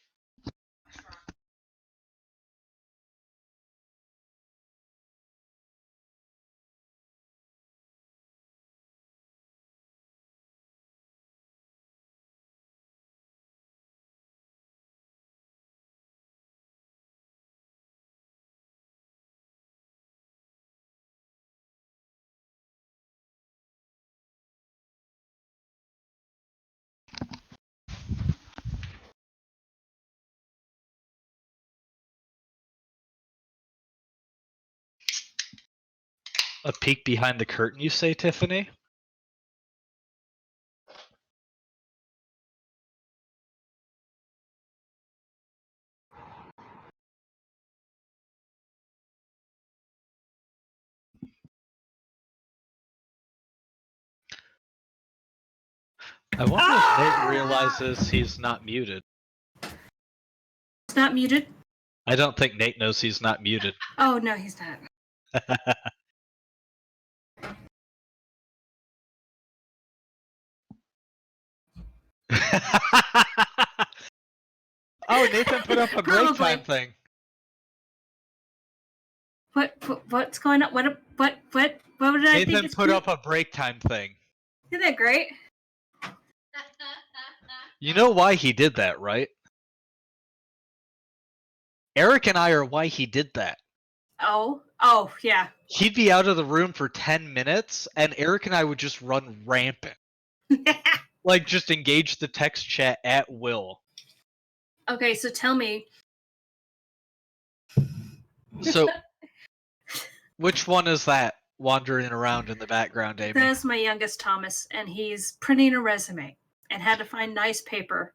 A peek behind the curtain, you say, Tiffany? I wonder if Nate realizes he's not muted. It's not muted. I don't think Nate knows he's not muted. Oh, no, he's not. Oh, Nathan put up a break Probably. time thing. What's going on? What did I think? Nathan It's put cute? up a break time thing. Isn't that great? You know why he did that, right? Eric and I are why he did that. Oh, yeah. He'd be out of the room for 10 minutes, and Eric and I would just run rampant. Like, just engage the text chat at will. Okay, so tell me. So, which one is that wandering around in the background, Amy? That's my youngest Thomas, and he's printing a resume and had to find nice paper.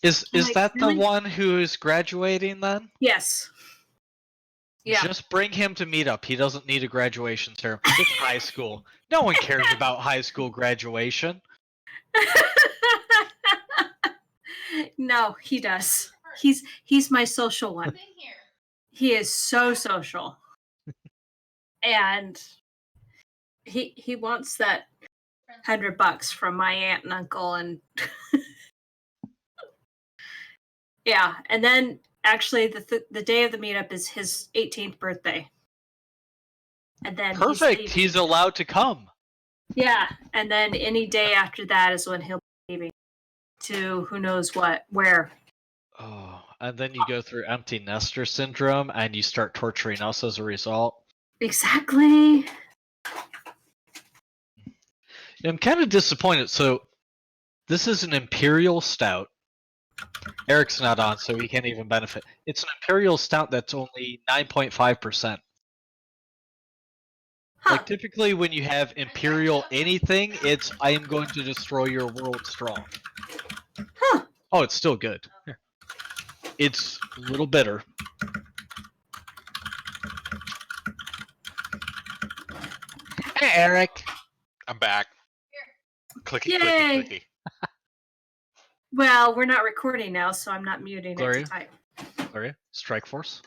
Is like, that really? the one who is graduating then? Yes. Yeah. Just bring him to meetup. He doesn't need a graduation ceremony. It's high school. No one cares about high school graduation. No, he does. He's my social one. He is so social. And he wants that $100 from my aunt and uncle, and yeah, and then actually the day of the meetup is his 18th birthday. And then Perfect. He's allowed to come. Yeah, and then any day after that is when he'll be leaving to who knows where. Oh, and then you go through empty nester syndrome and you start torturing us as a result. Exactly. I'm kind of disappointed. So, this is an Imperial Stout. Eric's not on, so he can't even benefit. It's an Imperial Stout that's only 9.5%. Huh. Like, typically when you have Imperial anything, it's I am going to destroy your world strong. Huh. Oh, it's still good. Here. It's a little bitter. Eric. I'm back. Clicky, Yay. clicky, clicky. Well, we're not recording now, so I'm not muting it Gloria? to type. Gloria, Strike Force.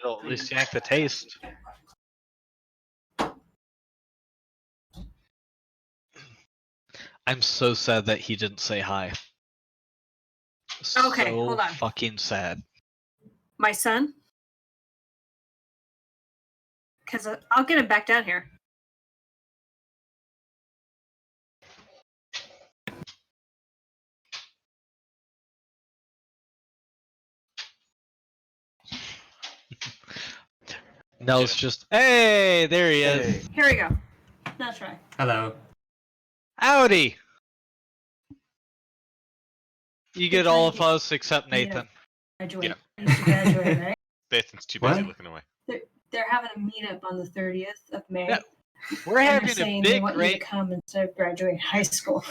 It'll at least yank the taste. I'm so sad that he didn't say hi. Okay, so hold on. Fucking sad. My son? Because I'll get him back down here. Nell's just, hey, there he is. Here we go. Now try. Hello. Howdy. You get trying all to of get- us except Nathan. Graduate. Yeah. Used to graduate, right? Nathan's too busy What? looking away. They're having a meetup on the 30th of May. Yeah, We're And they're having a saying they big want you to great. come instead of graduating high school.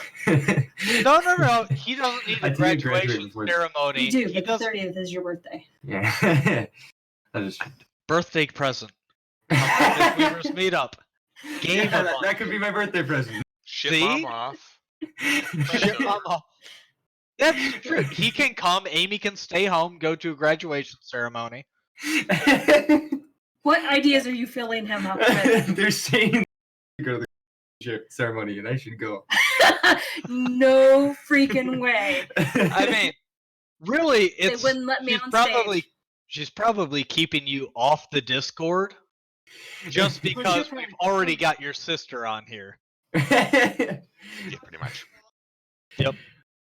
No. He doesn't need I a did graduate graduation before- ceremony. You do, He but the doesn't 30th is your birthday. Yeah. I just. birthday present. Weavers meet up. Game Yeah, of that, fun. that could be my birthday present. Shit See? mom off. Shit, mama. That's true. He can come. Amy can stay home. Go to a graduation ceremony. What ideas are you filling him up with? They're saying to go to the ceremony, and I should go. No freaking way. I mean, really, They it's wouldn't let me she's on probably stage. she's probably keeping you off the Discord just Who's your because friend? we've already got your sister on here. Yeah, pretty much.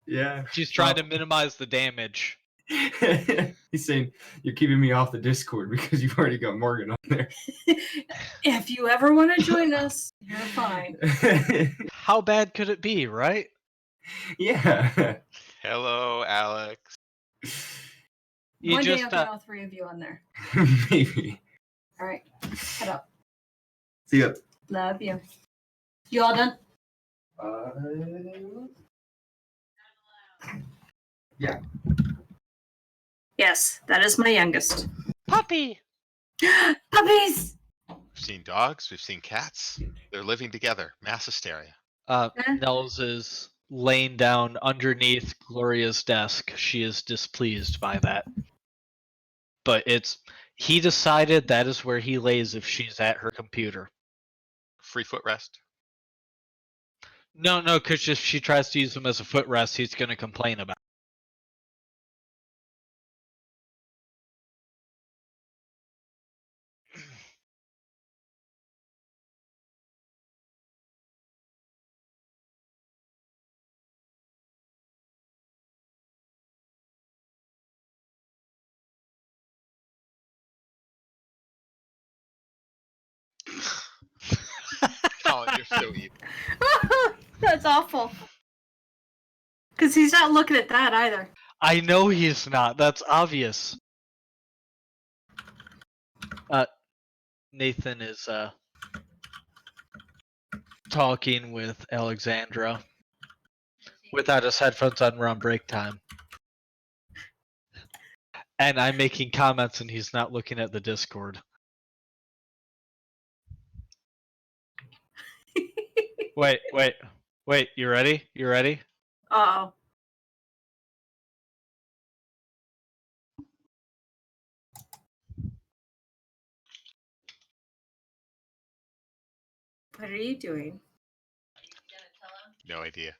Yeah. She's trying to minimize the damage. He's saying you're keeping me off the Discord because you've already got Morgan on there. If you ever want to join us, you're fine. How bad could it be, right? Yeah. Hello, Alex. You One day just I'll get all three of you on there. Maybe. All right. Head up. See ya. Love you. You all done? Yeah. Yes, that is my youngest. puppy. Puppies! We've seen dogs. We've seen cats. They're living together. Mass hysteria. Nels is laying down underneath Gloria's desk. She is displeased by that. But he decided that is where he lays if she's at her computer. Free footrest. No, because if she tries to use him as a footrest, he's going to complain about it. Colin, you're so evil. That's awful. Because he's not looking at that either. I know he's not. That's obvious. Nathan is talking with Alexandra without his headphones on. We're on break time. And I'm making comments and he's not looking at the Discord. Wait. You ready? Uh-oh. What are you doing? No idea.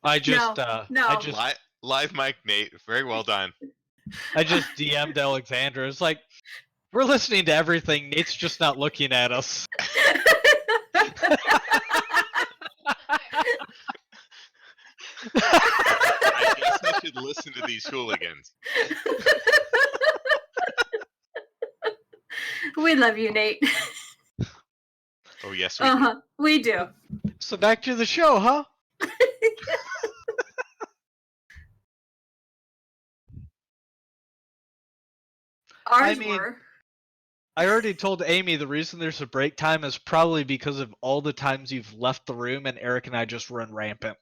I just no. Live mic, Nate. Very well done. I just DM'd Alexandra. It's like, we're listening to everything. Nate's just not looking at us. I guess I should listen to these hooligans. We love you, Nate. Oh yes, we do. We do. So back to the show, huh? Ours mean- were. I already told Amy the reason there's a break time is probably because of all the times you've left the room and Eric and I just run rampant.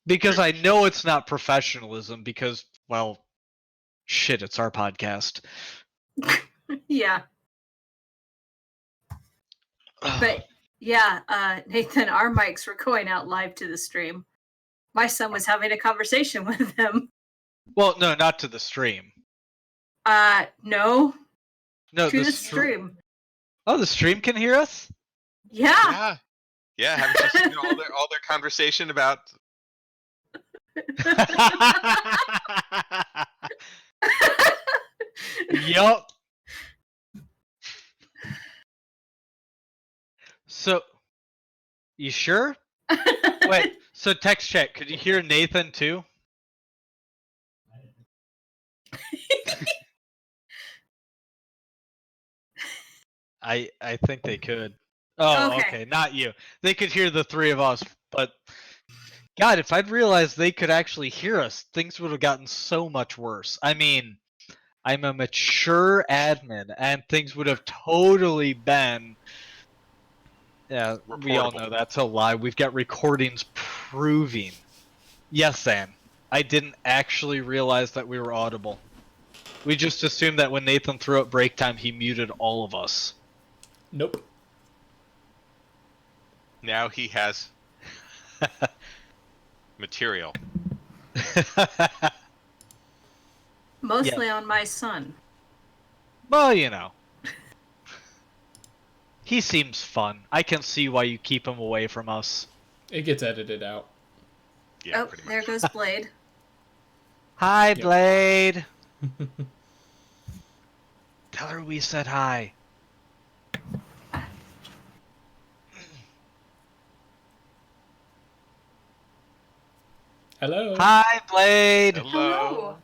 Because I know it's not professionalism because, well, shit, it's our podcast. Yeah. But yeah, Nathan, our mics were going out live to the stream. My son was having a conversation with them. Well, no, not to the stream. No, No, to the stream. Oh, the stream can hear us? Yeah. Yeah. Haven't you seen all their conversation about? Yup. So, you sure? Wait, so text chat, could you hear Nathan too? I think they could. Oh, okay, not you. They could hear the three of us, but God, if I'd realized they could actually hear us, things would have gotten so much worse. I mean, I'm a mature admin, and things would have totally been. Yeah, we all Reportable. know that's a lie. We've got recordings proving. Yes, Sam. I didn't actually realize that we were audible. We just assumed that when Nathan threw up break time, he muted all of us. Nope. Now he has material. Mostly on my son. Well, you know. He seems fun. I can see why you keep him away from us. It gets edited out. Yeah, Oh, pretty much. there goes Blade. Hi, Yep. Blade. Tell her we said hi. Hello. Hi, Blade. Hello.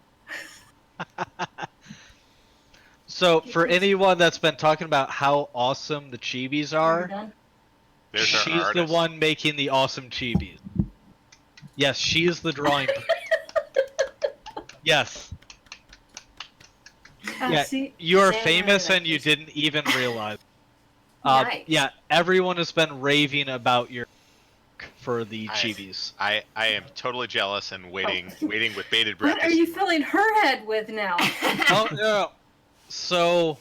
So, for anyone that's been talking about how awesome the chibis are, There's our she's the artist. one making the awesome chibis. Yes, she is the drawing. Yes. Yeah, See, you are Sam famous really and you likes didn't even realize. Nice. Yeah, everyone has been raving about your work for the chibis. I am totally jealous and waiting with bated breath. What are you filling her head with now? Oh no! So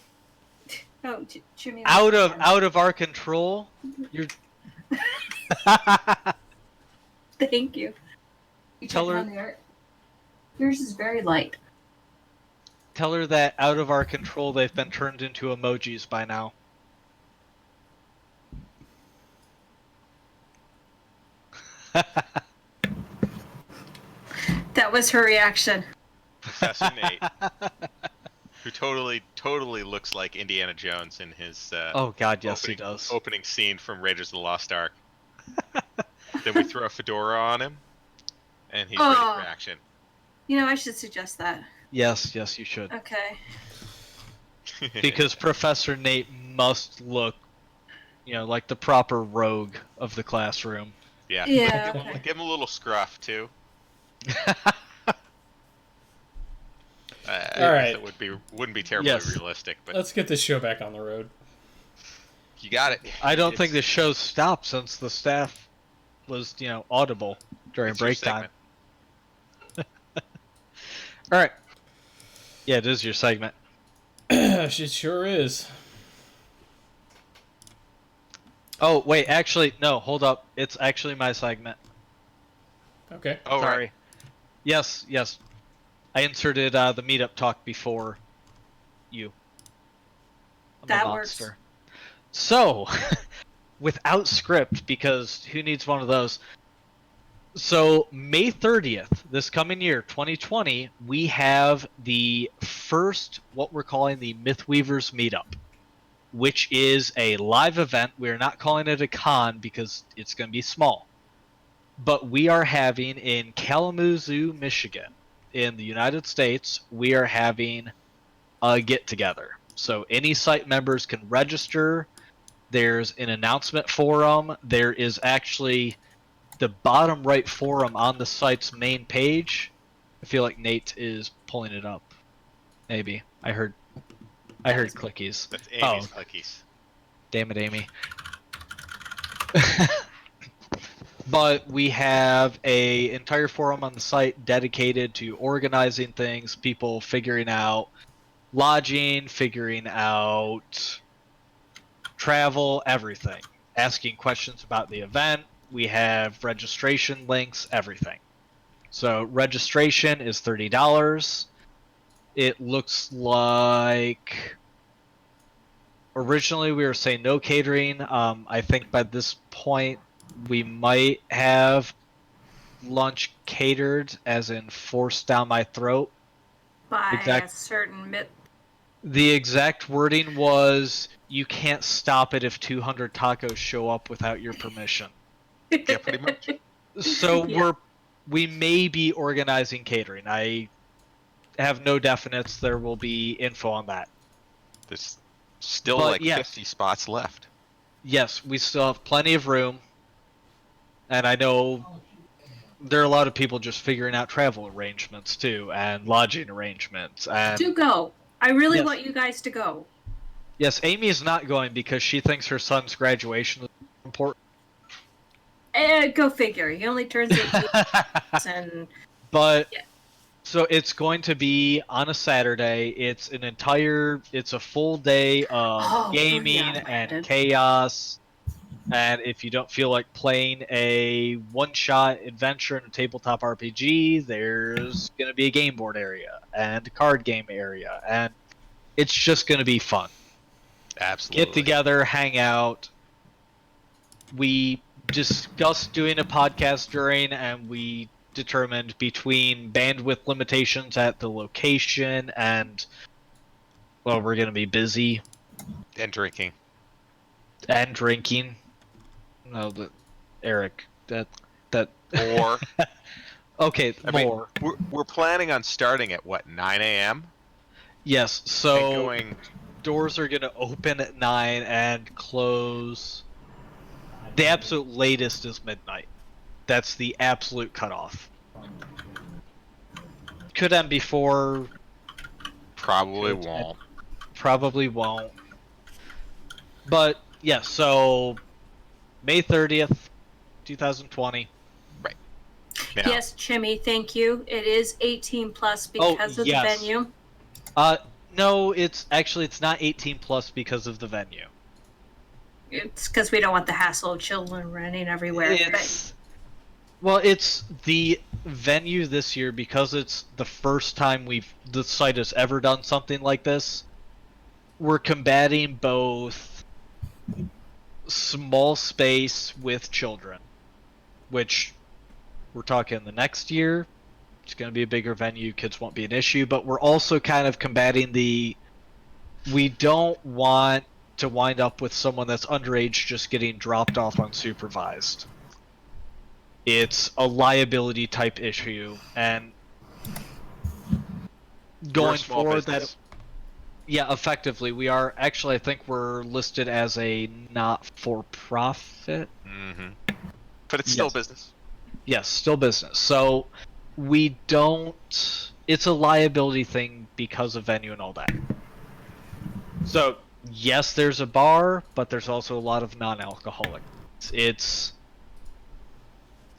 No, Jimmy. out of our control, you're. Thank you. You Tell check her- on the art. Yours is very light. Tell her that out of our control, they've been turned into emojis by now. That was her reaction. Professor Nate, who totally looks like Indiana Jones in his Oh God, yes, opening, he does. opening scene from Raiders of the Lost Ark. Then we throw a fedora on him, and he's ready for action. You know, I should suggest that. Yes, you should. Okay. Because Professor Nate must look, like the proper rogue of the classroom. Yeah. Yeah, Give him- okay. give him a little scruff too. All right. That wouldn't be terribly Yes. realistic, but Let's get this show back on the road. you got it. I don't think the show stopped since the staff was, audible during It's your break time. segment. All right. Yeah, it is your segment. It sure is. Oh, wait, actually, no, hold up. It's actually my segment. Okay. Oh, Sorry. right. Yes. I inserted the meetup talk before you. I'm a That works. monster. So, without script, because who needs one of those? So, May 30th, this coming year, 2020, we have the first, what we're calling the Mythweavers Meetup, which is a live event. We're not calling it a con because it's going to be small. But we are having in Kalamazoo, Michigan, in the United States, we are having a get-together. So any site members can register. There's an announcement forum. There is actually the bottom right forum on the site's main page. I feel like Nate is pulling it up. Maybe. I heard clickies. That's Amy's clickies. Damn it, Amy. But we have a entire forum on the site dedicated to organizing things, people figuring out lodging, figuring out travel, everything. Asking questions about the event. We have registration links, everything. So registration is $30. It looks like originally we were saying no catering. I think by this point we might have lunch catered, as in forced down my throat. By a certain myth. The exact wording was, "You can't stop it if 200 tacos show up without your permission." Yeah, pretty much. So Yeah. we may be organizing catering. I have no definites. There will be info on that. There's still But like yes. 50 spots left. Yes, we still have plenty of room. And I know there are a lot of people just figuring out travel arrangements too, and lodging arrangements. And Do go. I really Yes. want you guys to go. yes, Amy is not going because she thinks her son's graduation is important. Go figure. He only turns 18 and But Yeah. so it's going to be on a Saturday. It's a full day of Oh, gaming yeah, and Landon. chaos. And if you don't feel like playing a one-shot adventure in a tabletop RPG, there's going to be a game board area and a card game area, and it's just going to be fun. Absolutely. Get together, hang out. We discussed doing a podcast during, and we determined between bandwidth limitations at the location and, well, we're going to be busy And drinking. and drinking. No, Eric, that Or okay, I mean, more. we're planning on starting at what, 9 a.m. Yes, and so going. doors are going to open at 9 and close. The absolute latest is midnight. That's the absolute cutoff. Could end before, Probably Could- won't. probably won't. But yeah, so May 30th, 2020. Now, yes, Chimmy, thank you. It is 18 plus Oh, because of yes. the venue. No, it's not 18 plus because of the venue. It's because we don't want the hassle of children running everywhere. It's the venue this year, because it's the first time the site has ever done something like this. We're combating both small space with children, which we're talking the next year. It's going to be a bigger venue. Kids won't be an issue, but we're also kind of combating we don't want to wind up with someone that's underage just getting dropped off unsupervised. It's a liability type issue, and we're a going small forward, business. effectively, we are actually. I think we're listed as a not-for-profit. Mm-hmm. But it's still Yes. business. Yes, still business. So we don't. It's a liability thing because of venue and all that. So yes, there's a bar, but there's also a lot of non-alcoholic.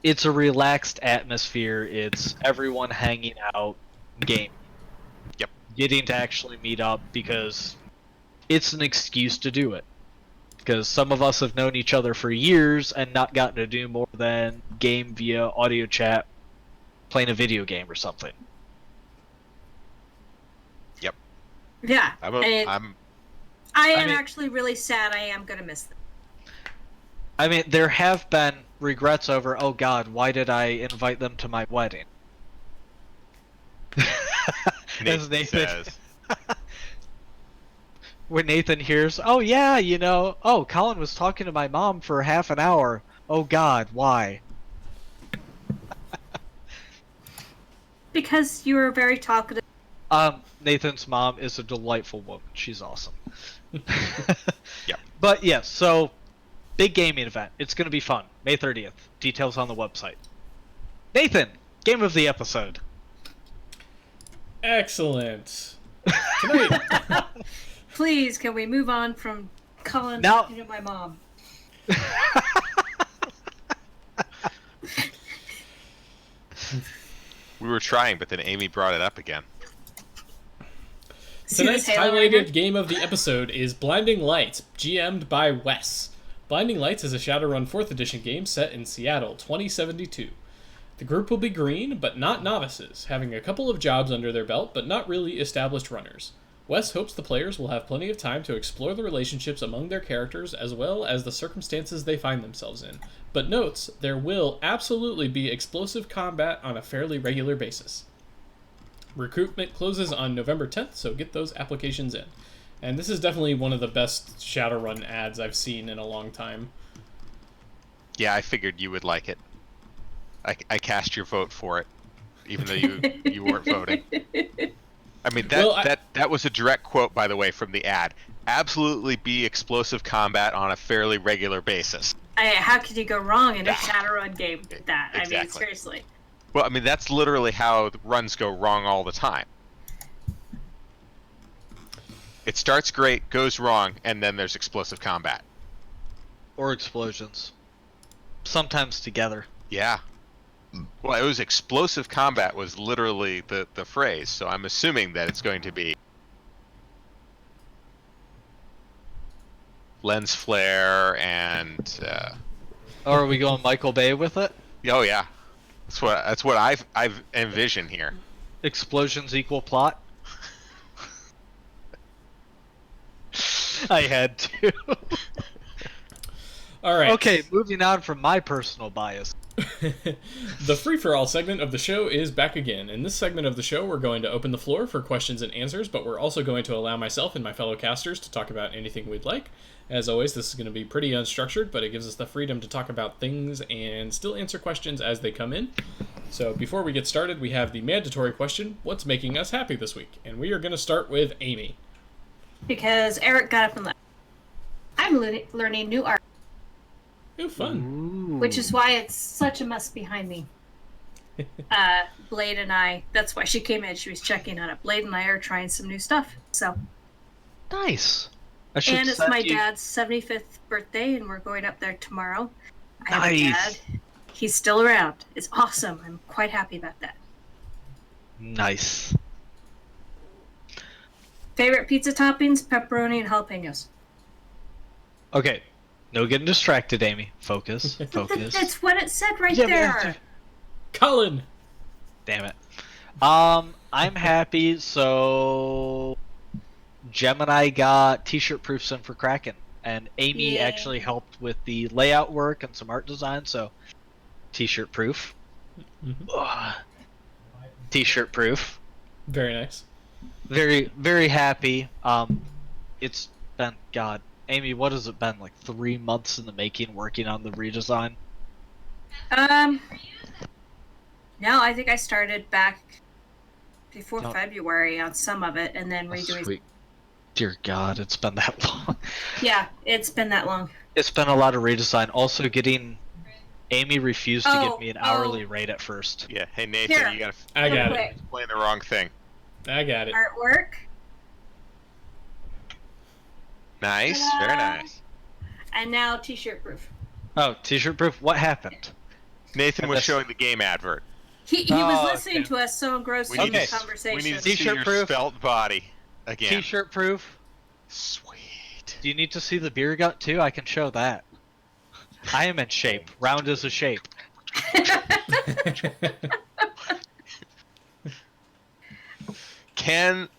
It's a relaxed atmosphere. It's everyone hanging out, game. Yep. Getting to actually meet up because it's an excuse to do it. Because some of us have known each other for years and not gotten to do more than game via audio chat, playing a video game or something. Yeah. I am mean- actually really sad. I am going to miss them. I mean, there have been regrets over, oh god, why did I invite them to my wedding? As Nathan says. when Nathan hears, oh yeah, oh, Colin was talking to my mom for half an hour. Oh god, why? Because you were very talkative. Nathan's mom is a delightful woman. She's awesome. Yep. But yes, so big gaming event. It's going to be fun. May 30th. Details on the website. Nathan, game of the episode. Excellent. Tonight, Please, can we move on from Colin Now- talking to my mom? We were trying, but then Amy brought it up again. See this Tonight's Halo right here? highlighted game of the episode is Blinding Lights, GM'd by Wes. Blinding Lights is a Shadowrun 4th edition game set in Seattle, 2072. The group will be green, but not novices, having a couple of jobs under their belt, but not really established runners. Wes hopes the players will have plenty of time to explore the relationships among their characters as well as the circumstances they find themselves in, but notes there will absolutely be explosive combat on a fairly regular basis. Recruitment closes on November 10th, so get those applications in. And this is definitely one of the best Shadowrun ads I've seen in a long time. Yeah, I figured you would like it. I cast your vote for it, even though you weren't voting. I mean, that was a direct quote, by the way, from the ad. Absolutely be explosive combat on a fairly regular basis. How could you go wrong in a Shadowrun game with that? Exactly. I mean, seriously. Well, I mean, that's literally how the runs go wrong all the time. It starts great, goes wrong, and then there's explosive combat. Or explosions. Sometimes together. Yeah. Well, it was explosive combat was literally the phrase, so I'm assuming that it's going to be lens flare and Or are we going Michael Bay with it? oh yeah. That's what I've envisioned here. Explosions equal plot? I had to. Alright. Okay, moving on from my personal bias. The free-for-all segment of the show is back again. In this segment of the show, we're going to open the floor for questions and answers, but we're also going to allow myself and my fellow casters to talk about anything we'd like. As always, this is going to be pretty unstructured, but it gives us the freedom to talk about things and still answer questions as they come in. So before we get started, we have the mandatory question, what's making us happy this week? And we are going to start with Amy. Because Eric got up and left. I'm learning new art, Oh, fun. which is why it's such a mess behind me. Blade and I, that's why she came in. She was checking on it. Blade and I are trying some new stuff. So, Nice. and it's my dad's 75th birthday, and we're going up there tomorrow. I have a Nice. dad. He's still around. It's awesome. I'm quite happy about that. Nice. Favorite pizza toppings: pepperoni and jalapenos. Okay. No getting distracted, Amy. Focus. Focus. That's what it said right Yeah, but there. after- Colin! Damn it. I'm happy, so Gemini got t-shirt proofs in for Kraken, and Amy Yay. actually helped with the layout work and some art design, so t-shirt proof. Ugh. T-shirt proof. Very nice. Very, very happy. It's been, God, Amy, what has it been, like 3 months in the making working on the redesign? No, I think I started back before No. February on some of it, and then Oh, redoing. sweet. Dear God, it's been that long. Yeah, it's been that long. It's been a lot of redesign. Also getting... Amy refused to Oh, give me an hourly rate at first. Yeah. Hey Nathan, Here. you gotta I got Real it. quick. explain the wrong thing. I got it. Artwork, Nice. Ta-da. Very nice. and now t-shirt proof. Oh, t-shirt proof? What happened? Nathan was That's- showing the game advert. He Oh, was listening okay. to us so engrossed We in need the to- conversation. We need to see T-shirt your proof. spelt body again. T-shirt proof? Sweet. Do you need to see the beer gut too? I can show that. I am in shape. Round as a shape.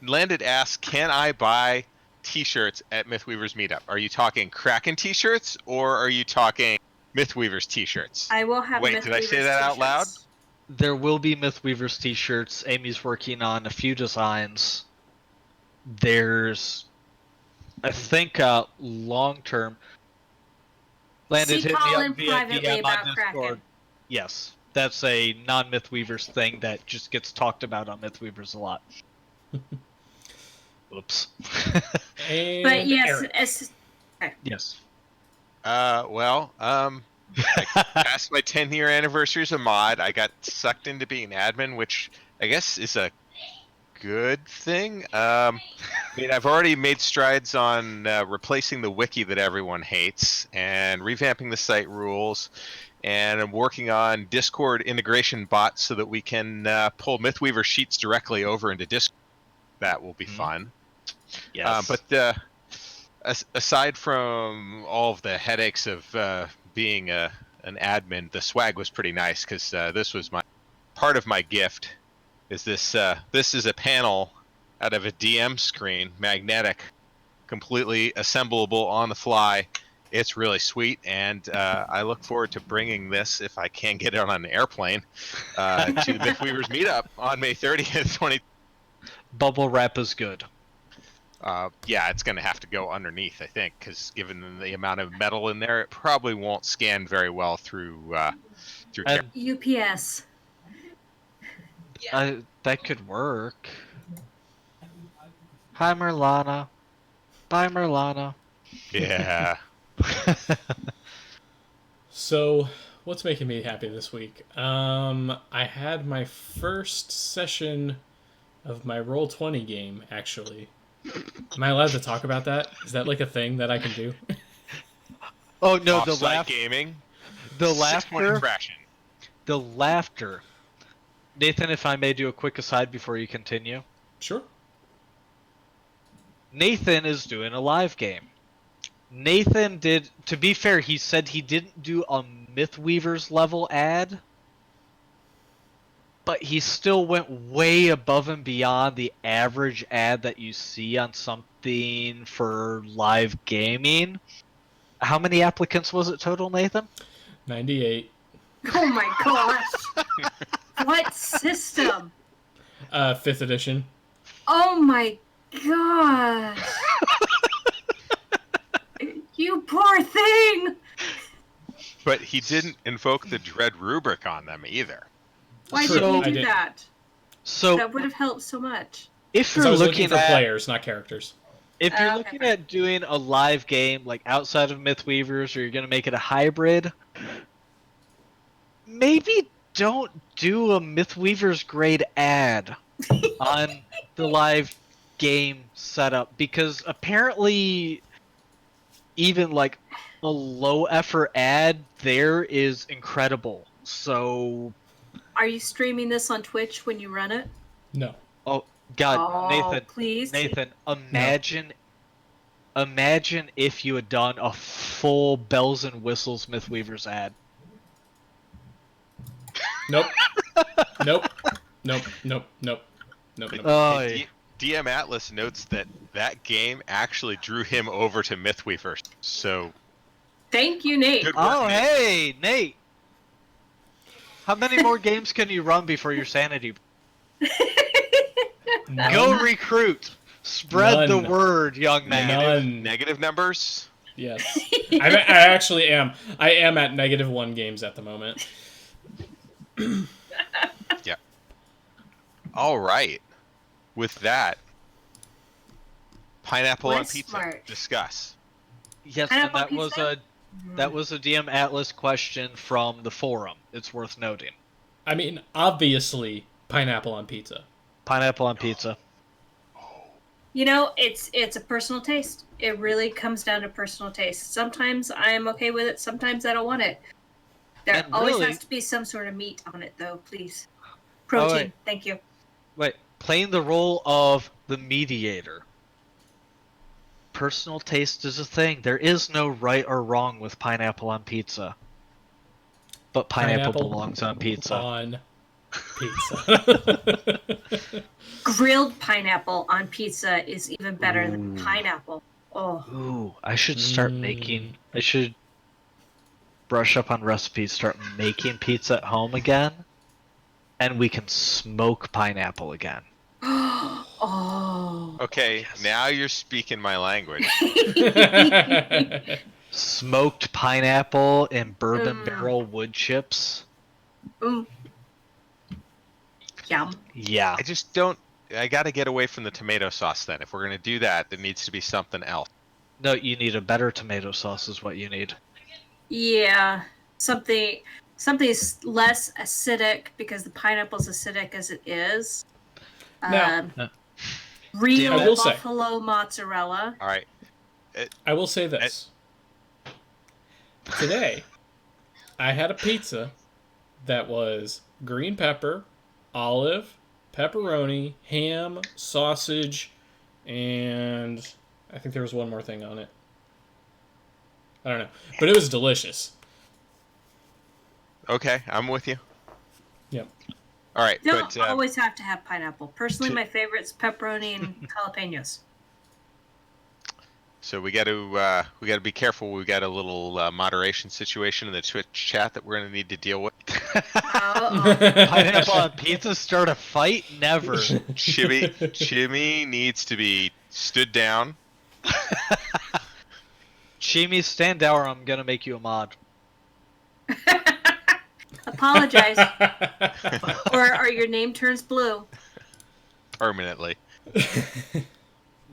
Landed asks, can I buy t-shirts at Mythweaver's meetup? Are you talking Kraken t-shirts or are you talking Mythweaver's t-shirts? I will have. Wait, did I say that out loud? t-shirts. There will be Mythweaver's t-shirts. Amy's working on a few designs. There's, I think, long-term. Landed See hit me Colin up via privately DM about on Kraken. Discord. Yes, that's a non-Mythweavers thing that just gets talked about on Mythweavers a lot. Oops. And But yes, Eric. Yes. I passed my 10-year anniversary as a mod. I got sucked into being admin, which I guess is a good thing. I mean, I've already made strides on replacing the wiki that everyone hates and revamping the site rules. and I'm working on Discord integration bots so that we can pull Mythweaver sheets directly over into Discord. That will be fun. Yes. But aside from all of the headaches of being an admin, the swag was pretty nice because this was part of my gift. Is this is a panel out of a DM screen, magnetic, completely assemblable on the fly. It's really sweet, and I look forward to bringing this, if I can get it on an airplane, to the Mythweavers meetup on May 30th, 20. Bubble wrap is good. Yeah, it's going to have to go underneath, I think, because given the amount of metal in there, it probably won't scan very well through. And UPS. that could work. Hi, Merlana. Bye, Merlana. Yeah. So, what's making me happy this week? I had my first session of my Roll20 game, actually. Am I allowed to talk about that? Is that like a thing that I can do? Oh no, the Offsite gaming. the 6-point laughter, infraction. the laughter. Nathan, if I may do a quick aside before you continue. Sure. Nathan is doing a live game. Nathan did, to be fair, he said he didn't do a Mythweavers level ad, but he still went way above and beyond the average ad that you see on something for live gaming. How many applicants was it total, Nathan? 98. Oh my gosh. What system? 5th edition. Oh my gosh. You poor thing. But he didn't invoke the Dread rubric on them either. Why True, didn't I you do didn't. that? So That would have helped so much. if Because I you're was looking looking for at players, not characters. if you're Okay, looking fine. at doing a live game like outside of Mythweavers, or you're gonna make it a hybrid, maybe don't do a Mythweavers grade ad on the live game setup, because apparently even like a low effort ad there is incredible. So Are you streaming this on Twitch when you run it? No. oh god, Oh, Nathan, please. Nathan, imagine if you had done a full bells and whistles Mythweavers ad. Nope. Nope. Nope. Nope. Nope. Nope. Nope. Oh, Hey, DM Atlas notes that game actually drew him over to Mythweavers. So Thank you, Nate. good work, oh Nate. hey, Nate. How many more games can you run before your sanity? None. Go recruit. Spread the None. word, young man. None. Negative numbers. Yes. I actually am. I am at -1 games at the moment. Yeah. All right. With that, pineapple on West pizza. Smart. Discuss. Yes, Pineapple and pizza? that was a DM Atlas question from the forum. It's worth noting. I mean, obviously, pineapple on pizza. Pineapple on pizza. You know, it's a personal taste. It really comes down to personal taste. Sometimes I am okay with it. Sometimes I don't want it. There And always really- has to be some sort of meat on it, though. Please, protein. wait. Thank you. Wait, playing the role of the mediator. Personal taste is a thing. There is no right or wrong with pineapple on pizza. But pineapple belongs on pizza. On pizza. Grilled pineapple on pizza is even better than Ooh. pineapple. Oh, Ooh, I should start making. I should brush up on recipes, start making pizza at home again, and we can smoke pineapple again. oh. Okay, Yes. now you're speaking my language. Smoked pineapple and bourbon Mm. barrel wood chips. Ooh. Yum. Yeah. I just don't. I got to get away from the tomato sauce then. If we're going to do that, there needs to be something else. No, you need a better tomato sauce is what you need. Yeah, something less acidic because the pineapple's acidic as it is. Now- Real I will say- buffalo mozzarella. All right. I will say this. Today, I had a pizza that was green pepper, olive, pepperoni, ham, sausage, and I think there was one more thing on it. I don't know, but it was delicious. Okay, I'm with you. Yep. All right, Don't but always have to have pineapple. Personally, my favorite's pepperoni and jalapenos. so we got to be careful. We got a little moderation situation in the Twitch chat that we're going to need to deal with. Oh, Pineapple on pizza start a fight? Never. Chimmy needs to be stood down. Chimmy, stand down or I'm gonna make you a mod. apologize, or your name turns blue. Permanently.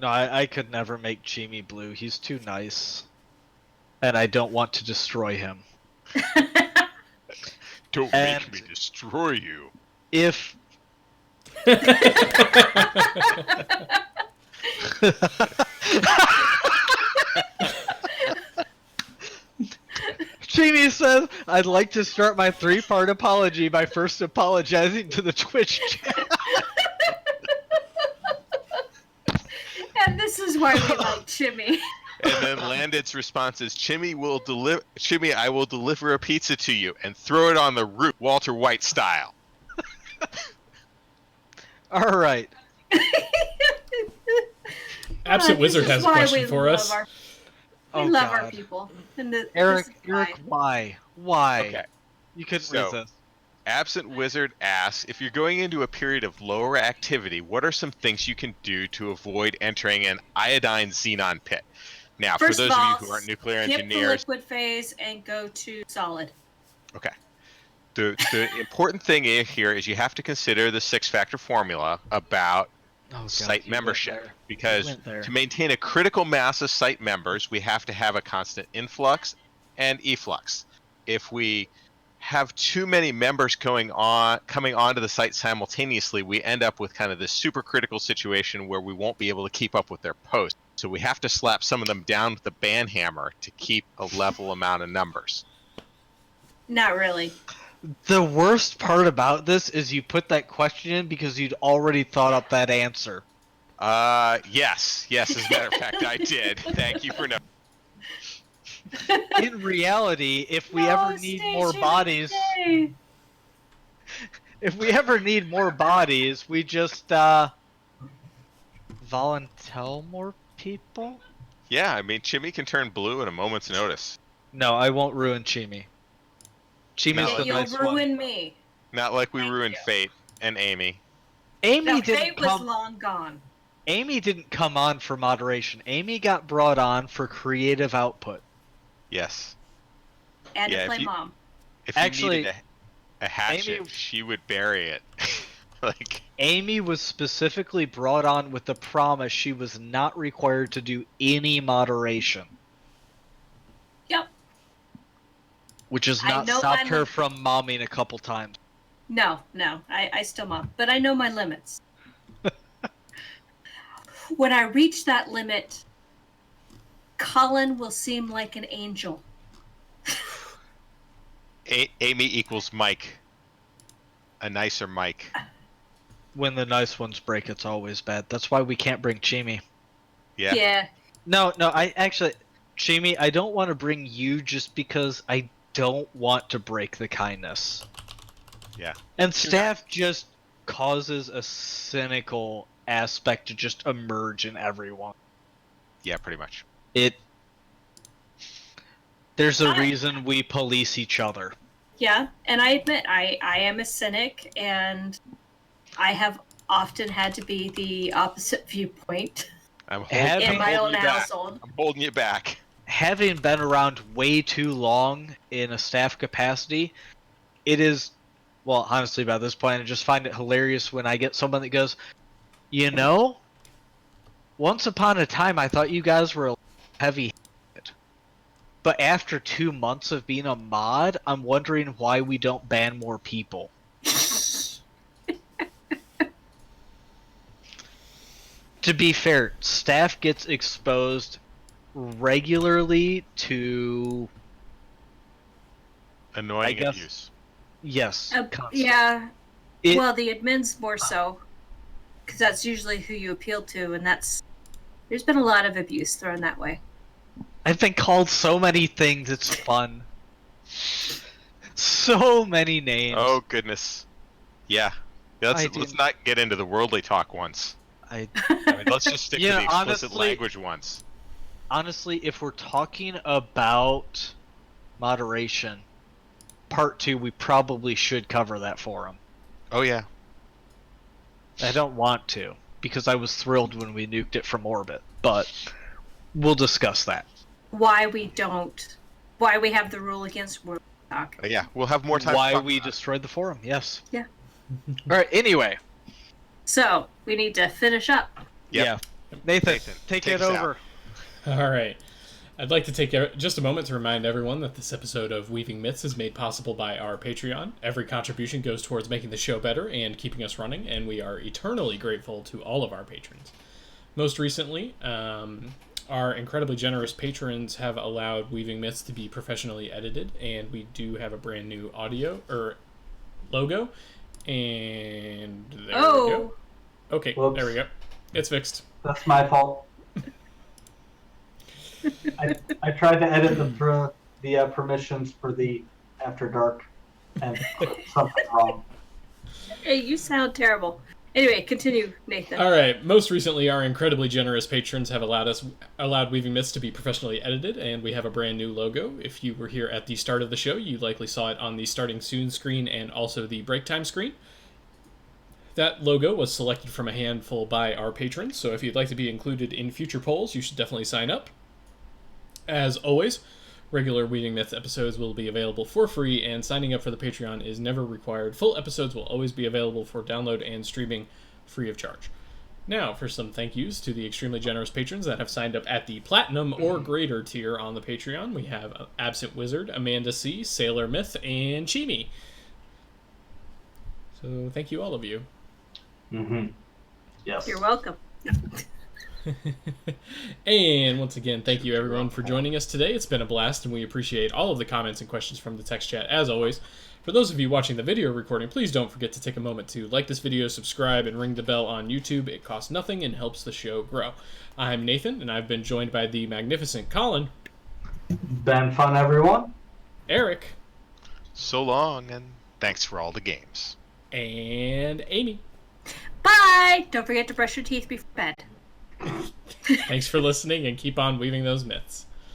No, I could never make Chimmy blue. He's too nice. And I don't want to destroy him. Don't make me destroy you. If Chimmy says, I'd like to start my 3-part apology by first apologizing to the Twitch chat. And this is why we like Chimmy. And then Landit's response is, Chimmy, I will deliver a pizza to you and throw it on the roof, Walter White style. Alright. Absent Wizard This is has a why question we for love us. Oh, we love our God. people. And this Eric, is Eric, why. why? Okay. You couldn't So- resist. Absent Wizard asks, if you're going into a period of lower activity, what are some things you can do to avoid entering an iodine xenon pit? Now, First for of those all, of you who aren't nuclear skip the engineers, liquid phase and go to solid. okay. The important thing here is you have to consider the 6-factor formula about Oh, God, site you went membership, there. because went there. to maintain a critical mass of site members, we have to have a constant influx and efflux. If we have too many members coming onto the site simultaneously, we end up with kind of this super critical situation where we won't be able to keep up with their posts. So we have to slap some of them down with the ban hammer to keep a level amount of numbers. Not really. The worst part about this is you put that question in because you'd already thought up that answer. Yes, as a matter of fact, I did. Thank you for knowing. In reality, if we No, ever need more Stacey, bodies, stay. if we ever need more bodies, we just volunteer more people? Yeah, I mean, Chimmy can turn blue at a moment's notice. No, I won't ruin Chimmy. Chimmy's No, the You'll nice one. ruin me. Not like we Thank ruined you. Fate and Amy. Amy No, didn't Fate was come. long gone. Amy didn't come on for moderation. Amy got brought on for creative output. Yes. And Yeah, to if play you- mom. If you Actually, needed a hatchet, Amy- she would bury it. Like, Amy was specifically brought on with the promise she was not required to do any moderation. Yep. Which has I not know stopped my her from momming a couple times. No. I still mom. But I know my limits. When I reach that limit, Colin will seem like an angel. Amy equals Mike. A nicer Mike. When the nice ones break, it's always bad. That's why we can't bring Chimmy. Yeah. No, I actually, Chimmy, I don't want to bring you just because I don't want to break the kindness. Yeah. And staff just causes a cynical aspect to just emerge in everyone. Yeah, pretty much. There's a reason we police each other. Yeah, and I admit I am a cynic, and I have often had to be the opposite viewpoint I'm in my own you back. household. I'm holding you back. Having been around way too long in a staff capacity, it is, well, honestly, by this point, I just find it hilarious when I get someone that goes, you know, once upon a time I thought you guys were heavy. But after 2 months of being a mod, I'm wondering why we don't ban more people. To be fair, staff gets exposed regularly to Annoying guess- abuse. Yes. constant. Yeah. It- Well, the admins more so, because that's usually who you appeal to, and there's been a lot of abuse thrown that way. I've been called so many things. It's fun. So many names. Oh goodness. Yeah. Let's not get into the worldly talk once. I mean, let's just stick to Yeah, the explicit honestly- language once. Honestly, if we're talking about moderation, part 2, we probably should cover that forum. Oh yeah. I don't want to, because I was thrilled when we nuked it from orbit, but we'll discuss that. Why we have the rule against world talk. Yeah, we'll have more time. Why to talk we about it. destroyed the forum, yes. Yeah. Alright, anyway. So we need to finish up. Yep. Yeah. Nathan, take it us out. over. All right. I'd like to take just a moment to remind everyone that this episode of Weaving Myths is made possible by our Patreon. Every contribution goes towards making the show better and keeping us running, and we are eternally grateful to all of our patrons. Most recently, our incredibly generous patrons have allowed Weaving Myths to be professionally edited, and we do have a brand new logo. And there we go. Okay, Whoops. there we go. It's fixed. That's my fault. I tried to edit the permissions for the After Dark, and something wrong. Hey, you sound terrible. Anyway, continue, Nathan. All right. Most recently, our incredibly generous patrons have allowed Weaving Myths to be professionally edited, and we have a brand new logo. If you were here at the start of the show, you likely saw it on the starting soon screen and also the break time screen. That logo was selected from a handful by our patrons, so if you'd like to be included in future polls, you should definitely sign up. As always, regular Weaving Myths episodes will be available for free, and signing up for the Patreon is never required. Full episodes will always be available for download and streaming free of charge. Now, for some thank yous to the extremely generous patrons that have signed up at the Platinum or greater tier on the Patreon. We have Absent Wizard, Amanda C., Sailor Myth, and Chimi. So, thank you all of you. Mm-hmm. Yes. You're welcome. And once again, thank you everyone for joining us today. It's been a blast, and we appreciate all of the comments and questions from the text chat, as always. For those of you watching the video recording, please don't forget to take a moment to like this video, subscribe, and ring the bell on YouTube. It costs nothing and helps the show grow. I'm Nathan, and I've been joined by the magnificent Colin. Been fun, everyone. Eric. So long, and thanks for all the games. And Amy. Bye! Don't forget to brush your teeth before bed. Thanks for listening, and keep on weaving those myths.